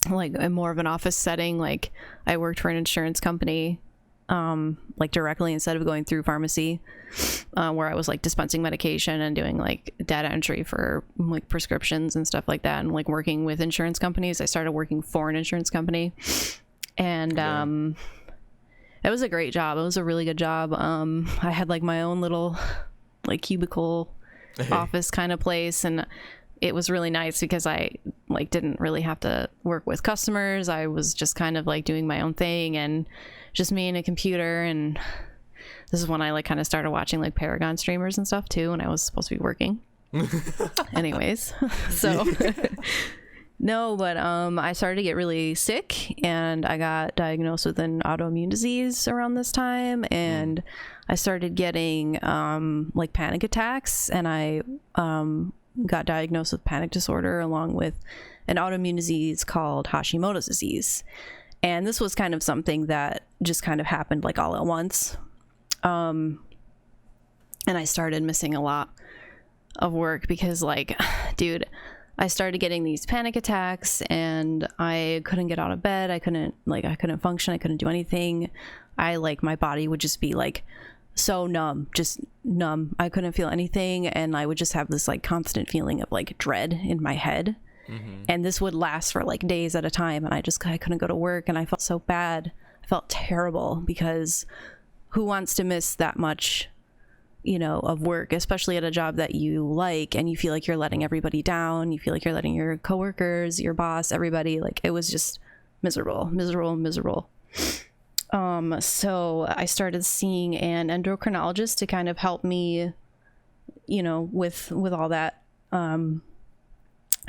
like a more of an office setting. Like I worked for an insurance company, like directly instead of going through pharmacy, where I was like dispensing medication and doing like data entry for like prescriptions and stuff like that, and like working with insurance companies. I started working for an insurance company, and it was a great job. It was a really good job. I had like my own little like cubicle office kind of place, and it was really nice because I like didn't really have to work with customers. I was just kind of like doing my own thing and just me and a computer. And this is when I like kind of started watching like Paragon streamers and stuff too, and I was supposed to be working. Anyways, so no, but I started to get really sick, and I got diagnosed with an autoimmune disease around this time, and I started getting like panic attacks, and I got diagnosed with panic disorder along with an autoimmune disease called Hashimoto's disease. And this was kind of something that just kind of happened like all at once. And I started missing a lot of work because like, dude, I started getting these panic attacks and I couldn't get out of bed. I couldn't function. I couldn't do anything. My body would just be like so numb, just numb. I couldn't feel anything. And I would just have this like constant feeling of like dread in my head. And this would last for like days at a time. And I couldn't go to work, and I felt so bad. I felt terrible because who wants to miss that much, of work, especially at a job that you like, and you feel like you're letting everybody down. You feel like you're letting your coworkers, your boss, everybody, like it was just miserable. So I started seeing an endocrinologist to kind of help me, with all that.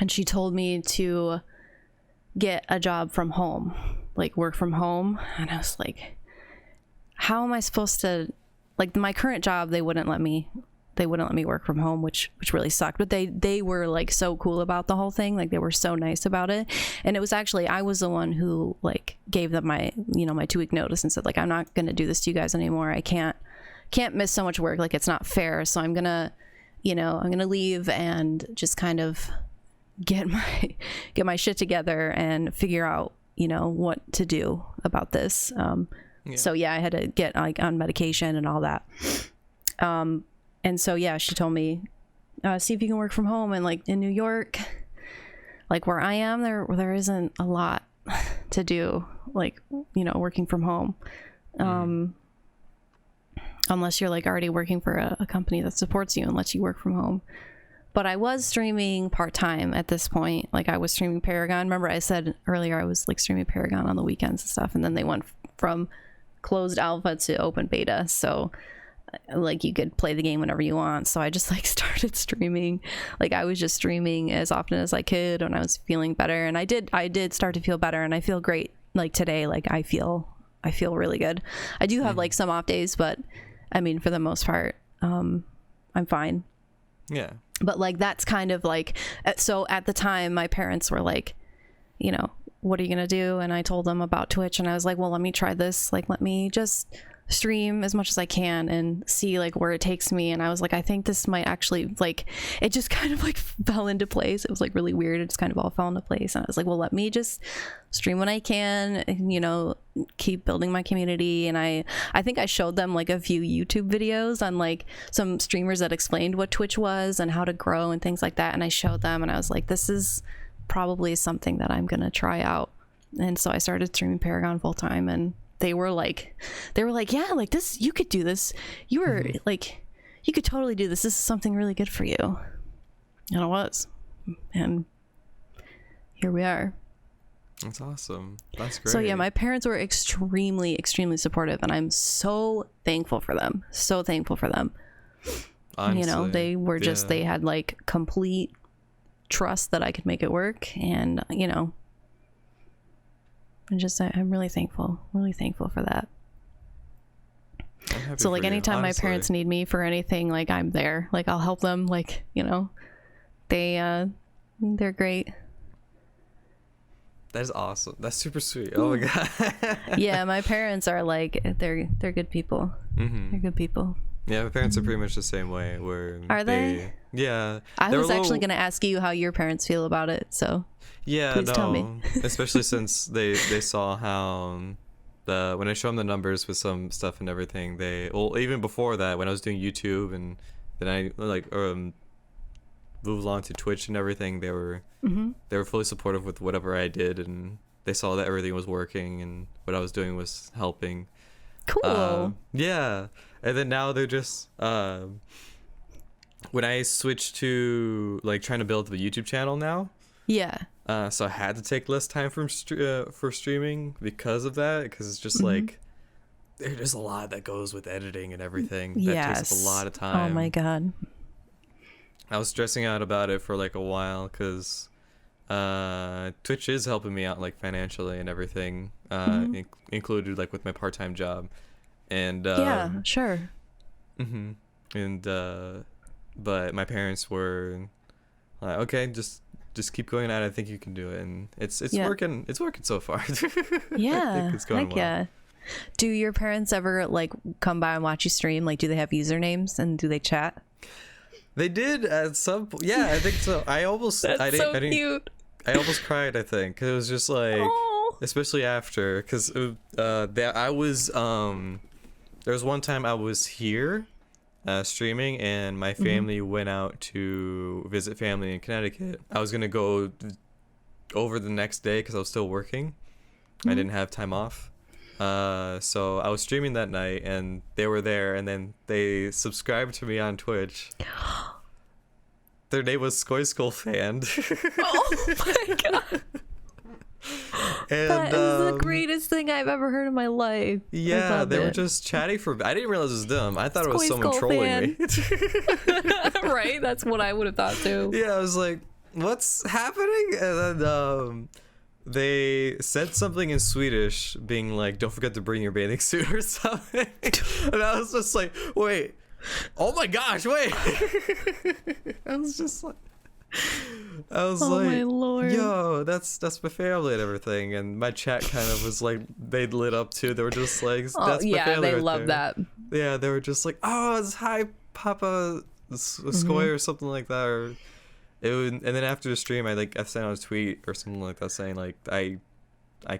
And she told me to get a job from home, like work from home. And I was like, how am I supposed to, like my current job, they wouldn't let me work from home, which really sucked. But they were like so cool about the whole thing. Like they were so nice about it. And it was actually, I was the one who like gave them my, my 2-week notice and said like, I'm not going to do this to you guys anymore. I can't miss so much work. Like it's not fair. So I'm going to leave and just kind of get my shit together and figure out, what to do about this. So yeah, I had to get like on medication and all that. And so, yeah, she told me, see if you can work from home. And like in New York, like where I am, there isn't a lot to do, like, working from home. Unless you're like already working for a company that supports you and lets you work from home. But I was streaming part-time at this point. Like, I was streaming Paragon. Remember I said earlier I was like streaming Paragon on the weekends and stuff, and then they went from closed alpha to open beta, so like you could play the game whenever you want. So I just like started streaming. Like, I was just streaming as often as I could when I was feeling better, and I did start to feel better, and I feel great. Like today, like I feel really good. I do have like some off days, but I mean, for the most part, I'm fine. Yeah. But like, that's kind of like, so at the time my parents were like, you know, what are you gonna do? And I told them about Twitch, and I was like, well, let me try this. Like, let me just stream as much as I can and see like where it takes me. And I was like, I think this might actually, like, it just kind of like fell into place. It was like really weird. It just kind of all fell into place. And I was like, well, let me just stream when I can, and, you know, keep building my community. And I think I showed them like a few YouTube videos on like some streamers that explained what Twitch was and how to grow and things like that. And I showed them, and I was like, this is probably something that I'm gonna try out. And so I started streaming Paragon full time, and they were like, yeah, like this, you could do this. You were like, you could totally do this. This is something really good for you. And it was. And here we are. That's awesome. That's great. So yeah, my parents were extremely, extremely supportive, and I'm so thankful for them. So thankful for them. Honestly, you know, they were just, they had like complete trust that I could make it work. And, you know, and just, I'm really thankful for that. So like, anytime my parents need me for anything, like I'm there. Like, I'll help them. Like, you know, they're great. That's awesome. That's super sweet. Oh my god. Yeah, my parents are like, they're good people. They're good people. Yeah, my parents are pretty much the same way. Where are they? Yeah. I was actually going to ask you how your parents feel about it. So yeah, please tell me. Especially since they saw how when I showed them the numbers with some stuff and everything, even before that, when I was doing YouTube and then I like moved along to Twitch and everything, they were fully supportive with whatever I did, and they saw that everything was working and what I was doing was helping. Cool. Yeah. And then now they're just when I switched to like trying to build the YouTube channel now. Yeah. So I had to take less time for streaming because of that, because it's just like there's a lot that goes with editing and everything. That takes up a lot of time. Oh my god. I was stressing out about it for like a while because Twitch is helping me out like financially and everything, included like with my part-time job. And yeah, sure. And but my parents were like, okay, just keep going at it. I think you can do it, and it's working. It's working so far. Yeah, I think it's going well. Yeah. Do your parents ever like come by and watch you stream? Like, do they have usernames and do they chat? They did at some point. Yeah, I think so. I almost That's so cute. I almost cried, I think, because it was just like, especially after, because I was there was one time I was here streaming, and my family went out to visit family in Connecticut. I was gonna go over the next day because I was still working. I didn't have time off. So I was streaming that night, and they were there, and then they subscribed to me on Twitch. Their name was SkojSkull fan. Oh my god. And, that is the greatest thing I've ever heard in my life. Yeah, they were just chatting for. I didn't realize it was them. I thought it was someone trolling me. Right? That's what I would have thought too. Yeah, I was like, what's happening? And then they said something in Swedish, being like, don't forget to bring your bathing suit or something. And I was just like, wait. Oh my gosh, wait. I was like, oh my Lord. Yo, that's my family and everything. And my chat kind of was like, they lit up too. They were just like, that's my family. They right love there. that. Yeah, they were just like, oh, it's hi Papa Skoj or something like that. Or and then after the stream, I sent out a tweet or something like that saying like, I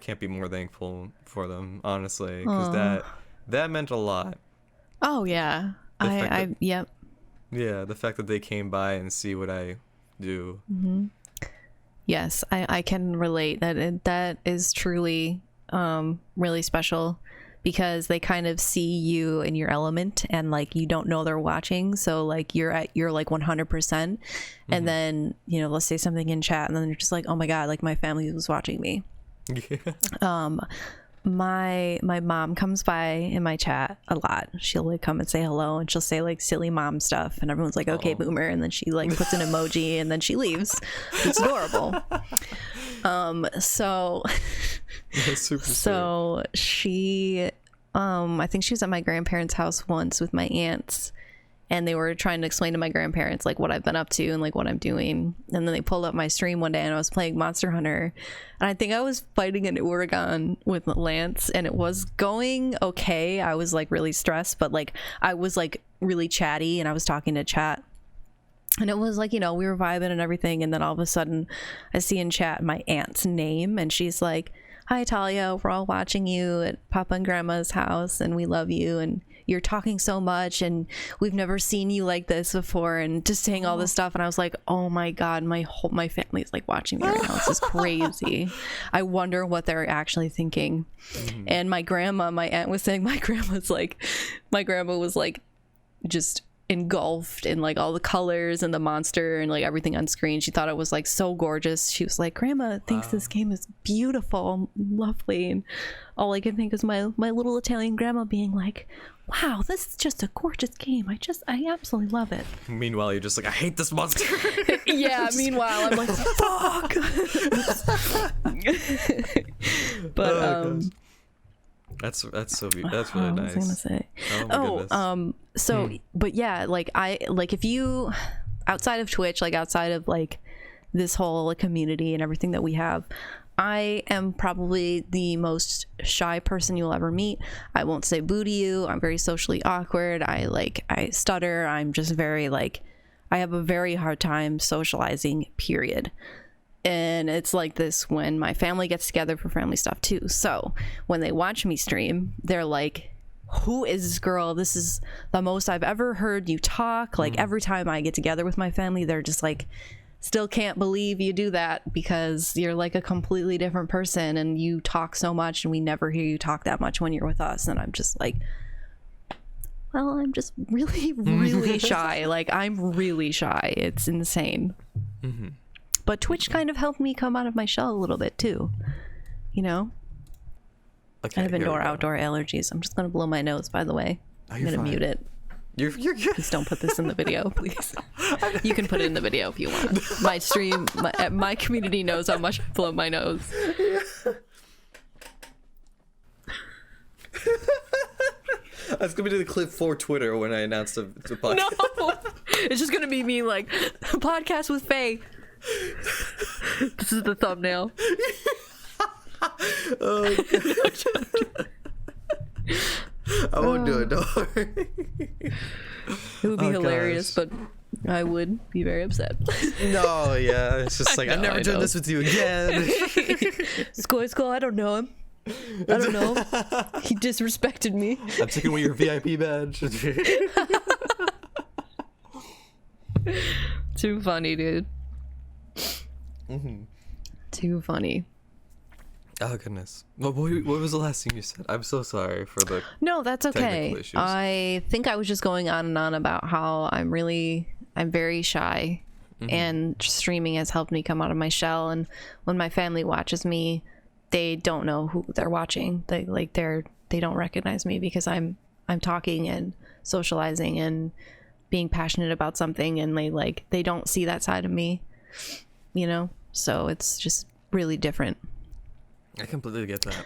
can't be more thankful for them, honestly, because that meant a lot. Oh yeah. Yep. Yeah, the fact that they came by and see what I do. Yes, I can relate. That is truly really special, because they kind of see you in your element and like you don't know they're watching, so like you're like 100%, and then you know, let's say something in chat and then you're just like, oh my god, like my family was watching me. My mom comes by in my chat a lot. She'll like come and say hello, and she'll say like silly mom stuff, and everyone's like, okay, boomer, and then she like puts an emoji and then she leaves. It's adorable. So she I think she was at my grandparents' house once with my aunts, and they were trying to explain to my grandparents like what I've been up to and like what I'm doing. And then they pulled up my stream one day and I was playing Monster Hunter, and I think I was fighting an Oregon with Lance, and it was going okay. I was like really stressed, but like I was like really chatty and I was talking to chat, and it was like, you know, we were vibing and everything. And then all of a sudden I see in chat my aunt's name, and she's like, hi Talia, we're all watching you at Papa and Grandma's house and we love you, and you're talking so much and we've never seen you like this before, and just saying all this stuff. And I was like, oh my god, my family is like watching me right now. This is crazy. I wonder what they're actually thinking. And my aunt was saying my grandma was like just engulfed in like all the colors and the monster and like everything on screen. She thought it was like so gorgeous. She was like, grandma thinks this game is beautiful, lovely. And all I can think is my little Italian grandma being like, wow, this is just a gorgeous game. I absolutely love it. Meanwhile, you're just like, I hate this monster. Yeah, meanwhile I'm like, fuck. But that's so beautiful. That's really nice. I was gonna say. Goodness. But yeah, like if you, outside of Twitch, like outside of like this whole like community and everything that we have, I am probably the most shy person you'll ever meet. I won't say boo to you. I'm very socially awkward. I stutter. I'm just very like, I have a very hard time socializing, period. And it's like this when my family gets together for family stuff too. So when they watch me stream, they're like, who is this girl? This is the most I've ever heard you talk. Like every time I get together with my family, they're just like, still can't believe you do that, because you're like a completely different person and you talk so much and we never hear you talk that much when you're with us. And I'm just like, well, I'm just really, really shy. Like I'm really shy. It's insane. But Twitch kind of helped me come out of my shell a little bit too, you know? Okay, I have indoor-outdoor allergies. I'm just going to blow my nose, by the way. I'm going to mute it. You're good. Please don't put this in the video, please. You can put it in the video if you want. My stream, my community knows how much I blow my nose. That's going to be the clip for Twitter when I announce the podcast. No! It's just going to be me like, podcast with Faye. This is the thumbnail. Oh, God. I won't do it, don't worry. It would be hilarious, but I would be very upset. No, yeah, it's just like, I'm never doing this with you again. SkojSkull, I don't know him. I don't know. He disrespected me. I'm taking away your VIP badge. Too funny, dude. Too funny. Oh goodness. What was the last thing you said? I'm so sorry for the No, that's okay. issues. I think I was just going on and on about how I'm very shy, and streaming has helped me come out of my shell. And when my family watches me, they don't know who they're watching. They don't recognize me because I'm talking and socializing and being passionate about something, and they don't see that side of me, you know? So it's just really different. I completely get that.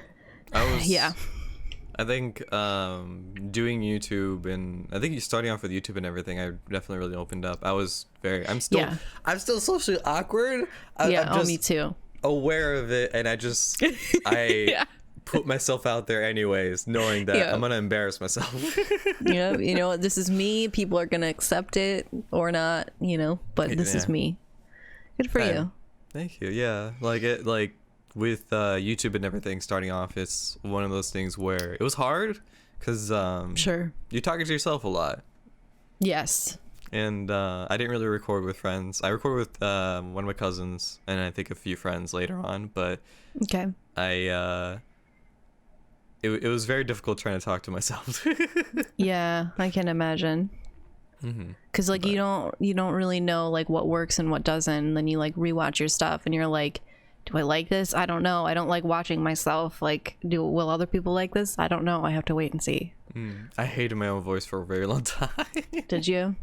I think doing YouTube, and I think you starting off with YouTube and everything, I definitely really opened up. I'm still socially awkward. I'm just me too. Aware of it, and I put myself out there anyways, knowing that I'm gonna embarrass myself. Yeah, you know, this is me. People are gonna accept it or not, you know, but this is me. Good for you. Thank you. Yeah, with YouTube and everything starting off, it's one of those things where it was hard because sure, you're talking to yourself a lot. Yes. And I didn't really record with friends. I recorded with one of my cousins and I think a few friends later on, but okay. it was very difficult trying to talk to myself. Yeah, I can imagine. Because like you don't really know like what works and what doesn't, and then you like rewatch your stuff and you're like, do I like this? I don't know. I don't like watching myself. Like, will other people like this? I don't know. I have to wait and see. I hated my own voice for a very long time. Did you?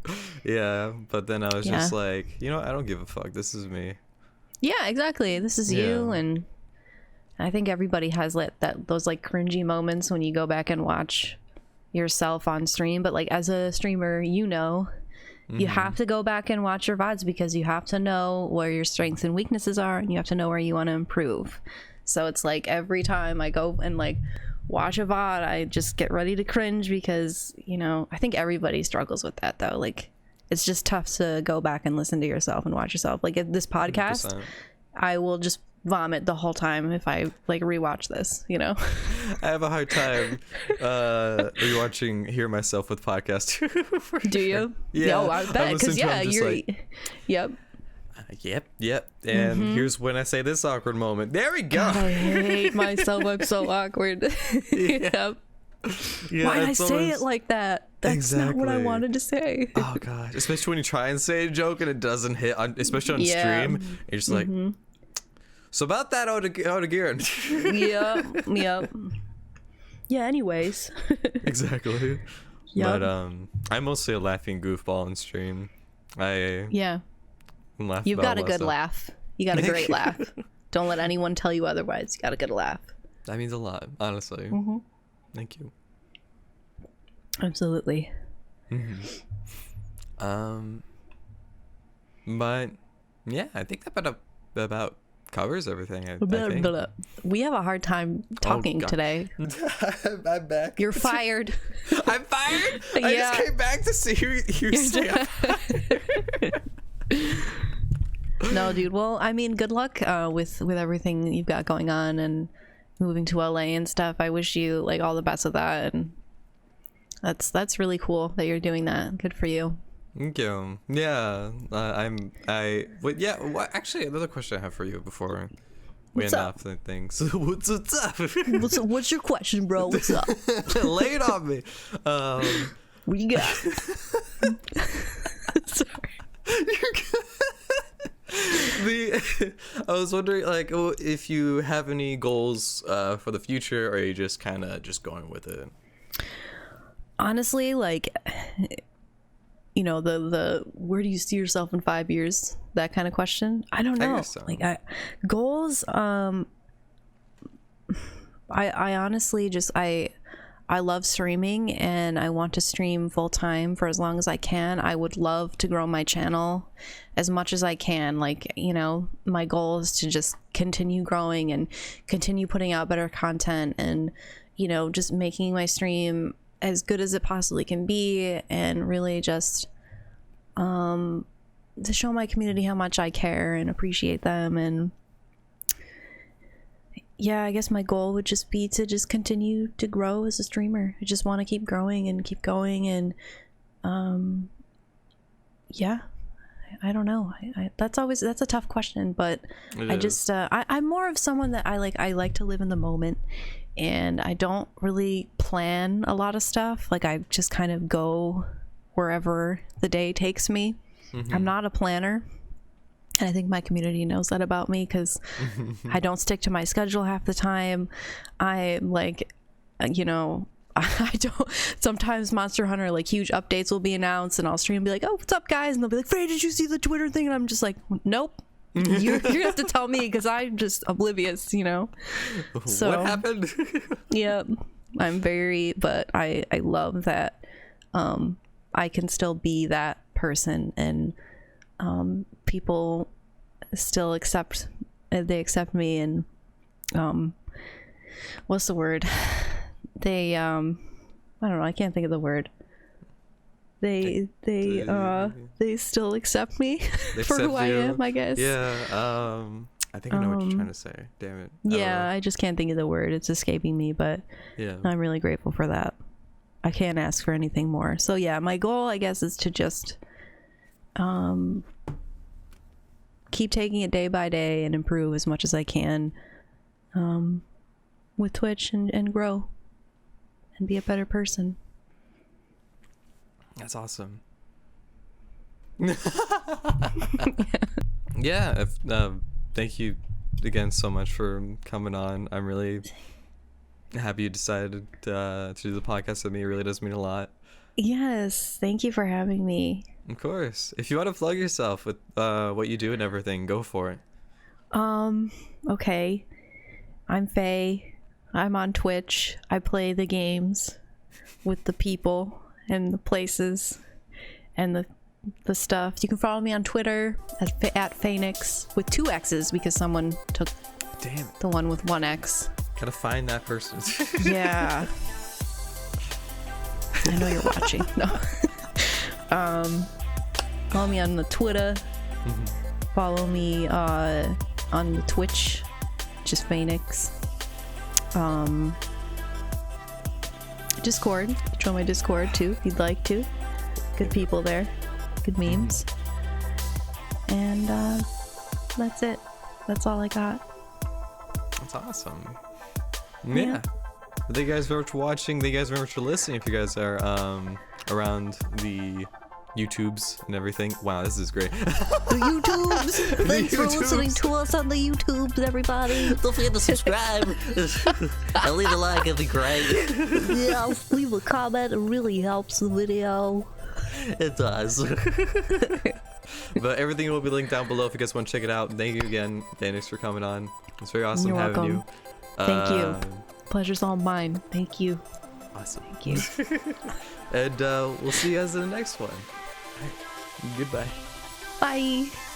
Yeah, but then I was just like, I don't give a fuck. This is me. Yeah, exactly. This is you, and I think everybody has those like cringy moments when you go back and watch yourself on stream. But like as a streamer, you have to go back and watch your VODs because you have to know where your strengths and weaknesses are, and you have to know where you want to improve. So it's like every time I go and like watch a VOD, I just get ready to cringe because, I think everybody struggles with that though. Like it's just tough to go back and listen to yourself and watch yourself. Like at this podcast, 100%. I will just vomit the whole time if I like rewatch this, I have a hard time hear myself with podcasts too. Do you? Yeah. Oh, I bet, because you're like, yep. Yep. And here's when I say this awkward moment. There we go. God, I hate myself. I'm so awkward. Yep. Yeah, why'd I say it like that? That's not what I wanted to say. Oh gosh, especially when you try and say a joke and it doesn't hit, especially on stream. You're just like, so about that out again. Yep. Yeah, anyways. Exactly. Yep. But I'm mostly a laughing goofball on stream. Laugh. You've got a good laugh. You got a great laugh. Don't let anyone tell you otherwise. You got a good laugh. That means a lot, honestly. Thank you. Absolutely. But yeah, I think that about covers everything. I think. We have a hard time talking today. I'm back. You're fired. I'm fired? I just came back to see you stay up. No, dude. Well, I mean, good luck with everything you've got going on and moving to LA and stuff. I wish you like all the best with that, and that's really cool that you're doing that. Good for you. Thank you. Yeah, actually, another question I have for you before we end off the things. What's up? What's your question, bro? What's up? Lay it on me. What you got? Sorry. I was wondering, like, if you have any goals for the future, or are you just kind of just going with it? Honestly, like, the where do you see yourself in 5 years? That kind of question. I don't know. So. Like, goals. I honestly just I love streaming, and I want to stream full time for as long as I can. I would love to grow my channel as much as I can. Like, my goal is to just continue growing and continue putting out better content, and, just making my stream as good as it possibly can be, and really just to show my community how much I care and appreciate them. And yeah, I guess my goal would just be to just continue to grow as a streamer. I just want to keep growing and keep going. And I don't know. That's a tough question, but I'm more of someone that I like to live in the moment, and I don't really plan a lot of stuff. Like, I just kind of go wherever the day takes me. I'm not a planner. And I think my community knows that about me, because I don't stick to my schedule half the time. I like, I don't. Sometimes Monster Hunter, like, huge updates will be announced, and I'll stream and be like, "Oh, what's up, guys?" And they'll be like, "Faye, did you see the Twitter thing?" And I'm just like, "Nope." You're gonna have to tell me, because I'm just oblivious, So what happened? Yeah, I'm but I love that I can still be that person, and people still accept me, and what's the word? They I don't know, I can't think of the word. They still accept me for who I am, I guess. Yeah. I think I know what you're trying to say. Damn it. I just can't think of the word. It's escaping me, but yeah, I'm really grateful for that. I can't ask for anything more. So yeah, my goal, I guess, is to just keep taking it day by day and improve as much as I can with Twitch, and grow and be a better person. That's awesome. Yeah. Thank you again so much for coming on. I'm really happy you decided to do the podcast with me. It really does mean a lot. Yes, thank you for having me. Of course. If you want to plug yourself with what you do and everything, go for it. Okay. I'm Faye. I'm on Twitch. I play the games with the people and the places and the stuff. You can follow me on Twitter at Fayenix with 2 X's because someone took the one with 1 X. Gotta find that person. Yeah. I know you're watching. No. Follow me on the Twitter. Follow me on the Twitch, just Fayenix. Discord. Join my Discord too if you'd like to. Good people there. Good memes. And that's it. That's all I got. That's awesome. Yeah. Thank you guys very much for watching. Thank you guys very much for listening. If you guys are around the YouTubes and everything. Wow, this is great. The YouTubes! Thanks for listening to us on the YouTubes, everybody. Don't forget to subscribe. And leave a like, it'd be great. Yeah, leave a comment. It really helps the video. It does. But everything will be linked down below if you guys want to check it out. Thank you again, Fayenix, for coming on. It's very awesome You're having welcome. you. Thank you. Pleasure's all mine. Thank you. Awesome. Thank you. And we'll see you guys in the next one. All right. Goodbye. Bye.